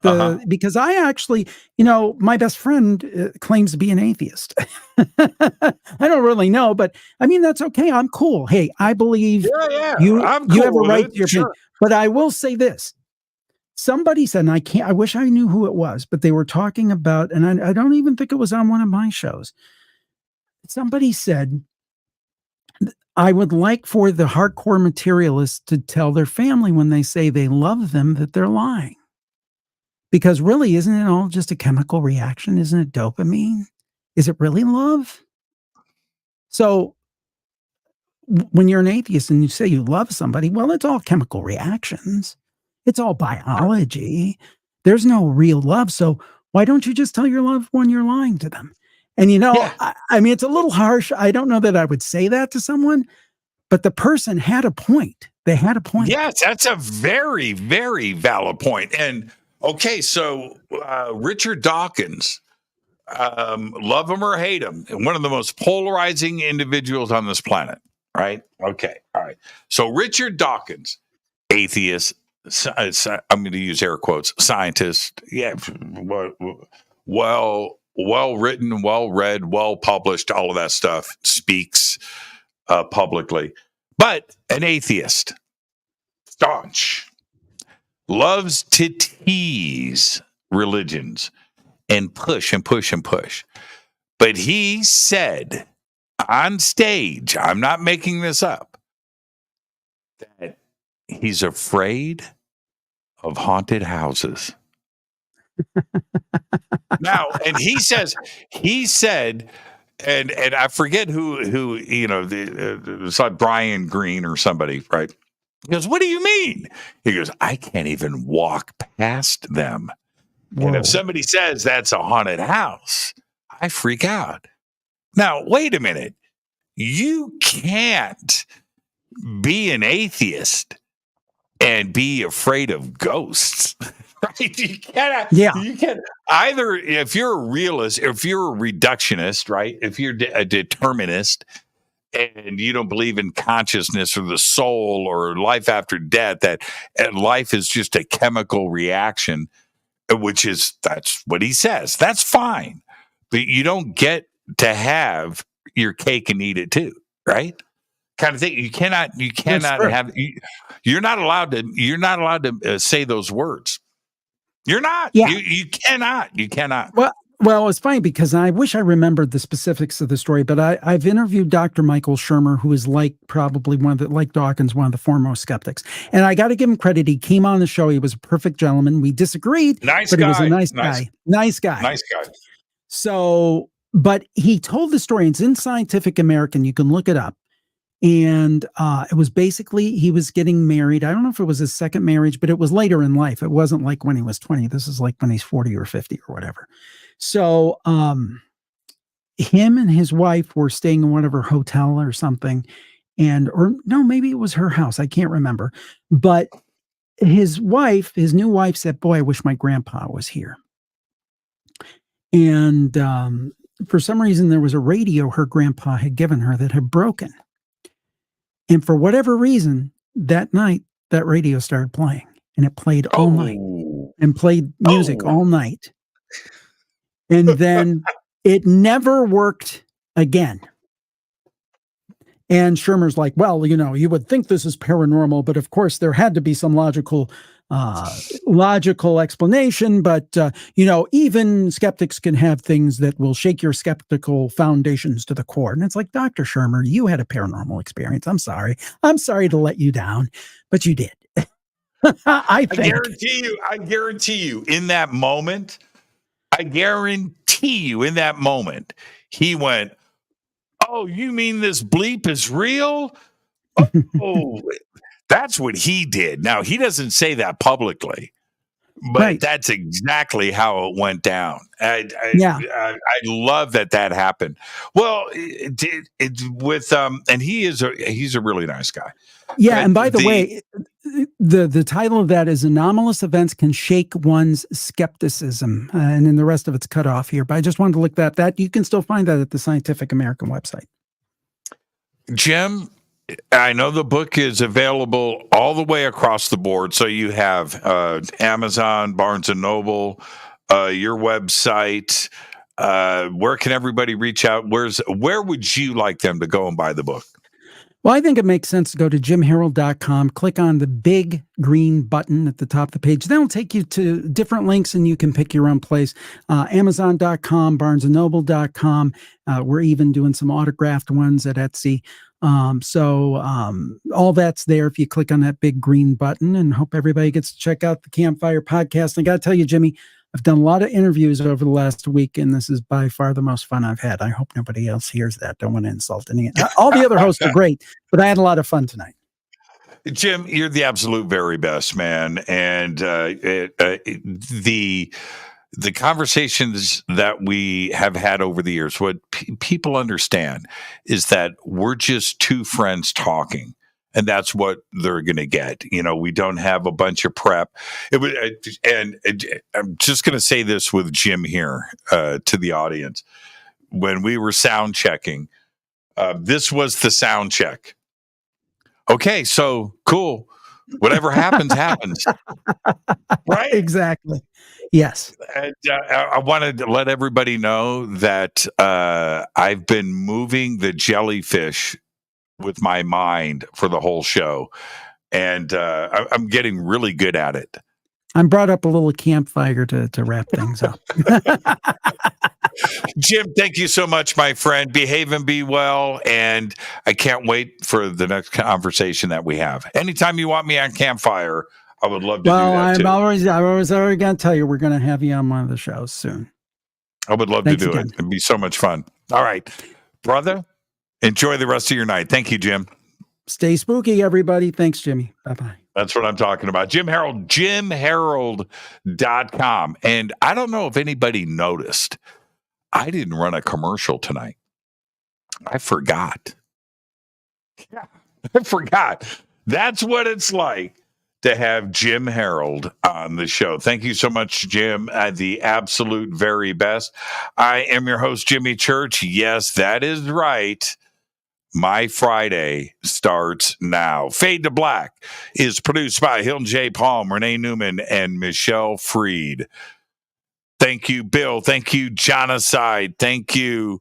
because I actually, my best friend claims to be an atheist. I don't really know, but I mean, that's okay. I'm cool. Hey, I believe you have a right to your opinion. But I will say this. Somebody said, and I wish I knew who it was, but they were talking about, and I don't even think it was on one of my shows. Somebody said, I would like for the hardcore materialists to tell their family when they say they love them that they're lying. Because really, isn't it all just a chemical reaction? Isn't it dopamine? Is it really love? So when you're an atheist and you say you love somebody, well, it's all chemical reactions. It's all biology. There's no real love. So why don't you just tell your loved one you're lying to them? And, I mean, it's a little harsh. I don't know that I would say that to someone, but the person had a point. They had a point. Yes, that's a very, very valid point. And, okay, so Richard Dawkins, love him or hate him, one of the most polarizing individuals on this planet, right? Okay, all right. So Richard Dawkins, atheist, I'm going to use air quotes, scientist, well written, well read, well published, all of that stuff, speaks publicly, but an atheist, staunch, loves to tease religions and push and push and push. But he said on stage, I'm not making this up, that he's afraid of haunted houses. Now, and he said, and I forget who it's like Brian Greene or somebody, right? He goes, what do you mean? He goes, I can't even walk past them. Whoa. And if somebody says that's a haunted house, I freak out. Now, wait a minute. You can't be an atheist and be afraid of ghosts. Right? You cannot. Yeah. You can either, if you're a realist, if you're a reductionist, right? If you're a determinist and you don't believe in consciousness or the soul or life after death, that life is just a chemical reaction, that's what he says. That's fine. But you don't get to have your cake and eat it too, right? Kind of thing. You cannot have, you're not allowed to say those words. You're not. Yeah. You cannot. Well, it's funny because I wish I remembered the specifics of the story, but I've interviewed Dr. Michael Shermer, who is probably like Dawkins, one of the foremost skeptics. And I got to give him credit. He came on the show. He was a perfect gentleman. We disagreed, but he was a nice guy. Nice guy. So, but he told the story. It's in Scientific American. You can look it up. And it was basically, he was getting married. I don't know if it was his second marriage, but it was later in life. It wasn't like when he was 20. This is like when he's 40 or 50 or whatever. So him and his wife were staying in whatever hotel or something. Maybe it was her house. I can't remember. But his new wife said, boy, I wish my grandpa was here. And for some reason, there was a radio her grandpa had given her that had broken. And for whatever reason, that night, that radio started playing, and it played all night and played music all night. And then it never worked again. And Shermer's like, well, you would think this is paranormal, but of course there had to be some logical explanation. But, even skeptics can have things that will shake your skeptical foundations to the core. And it's like, Dr. Shermer, you had a paranormal experience. I'm sorry to let you down, but you did. I guarantee you in that moment, he went, oh, you mean this bleep is real? Oh, that's what he did. Now, he doesn't say that publicly, but that's exactly how it went down. I love that happened. Well, and he's a really nice guy. Yeah, but and by the way, the title of that is Anomalous Events Can Shake One's Skepticism, and then the rest of it's cut off here. But I just wanted to look that you can still find that at the Scientific American website. Jim, I know the book is available all the way across the board. So you have Amazon, Barnes and Noble, your website. Where can everybody reach out? Where would you like them to go and buy the book? Well, I think it makes sense to go to jimharold.com, click on the big green button at the top of the page. That'll take you to different links and you can pick your own place. Amazon.com, barnesandnoble.com. We're even doing some autographed ones at Etsy. All that's there if you click on that big green button, and hope everybody gets to check out the Campfire Podcast. And I got to tell you, Jimmy, I've done a lot of interviews over the last week, and this is by far the most fun I've had. I hope nobody else hears that. Don't want to insult any. All the other hosts are great, but I had a lot of fun tonight. Jim, you're the absolute very best, man. And the conversations that we have had over the years, what people understand is that we're just two friends talking. And that's what they're going to get. You know, we don't have a bunch of prep. And I'm just going to say this with Jim here to the audience. When we were sound checking, this was the sound check. Okay, so cool. Whatever happens, happens. Right? Exactly. Yes. And, I wanted to let everybody know that I've been moving the jellyfish with my mind for the whole show, and I'm getting really good at it. I brought up a little campfire to wrap things up. Jim, thank you so much, my friend. Behave and be well, and I can't wait for the next conversation that we have. Anytime you want me on Campfire, I would love to do that too. I was already going to tell you we're going to have you on one of the shows soon. I would love Thanks to do again. it. It'd be so much fun. All right, brother. Enjoy the rest of your night. Thank you, Jim. Stay spooky, everybody. Thanks, Jimmy. Bye-bye. That's what I'm talking about. Jim Harold, jimharold.com. And I don't know if anybody noticed, I didn't run a commercial tonight. I forgot. Yeah, I forgot. That's what it's like to have Jim Harold on the show. Thank you so much, Jim. The absolute very best. I am your host, Jimmy Church. Yes, that is right. My Friday starts now. Fade to Black is produced by Hilton J. Palm, Renee Newman, and Michelle Freed. Thank you, Bill. Thank you, Jonaside. Thank you,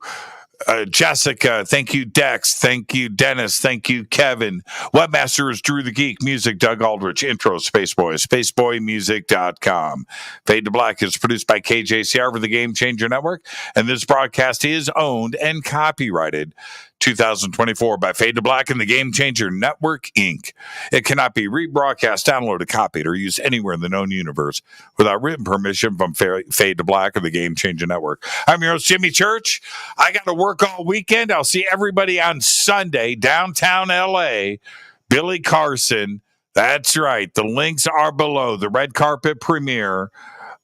Jessica. Thank you, Dex. Thank you, Dennis. Thank you, Kevin. Webmaster is Drew the Geek. Music, Doug Aldrich. Intro, Spaceboy. SpaceboyMusic.com. Fade to Black is produced by KJCR for the Game Changer Network, and this broadcast is owned and copyrighted 2024 by Fade to Black and the Game Changer Network, Inc. It cannot be rebroadcast, downloaded, copied, or used anywhere in the known universe without written permission from Fade to Black or the Game Changer Network. I'm your host, Jimmy Church. I got to work all weekend. I'll see everybody on Sunday, downtown LA. Billy Carson. That's right. The links are below. The red carpet premiere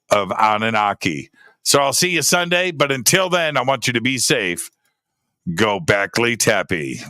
of Anunnaki. So I'll see you Sunday. But until then, I want you to be safe. Go Beckley Teppy.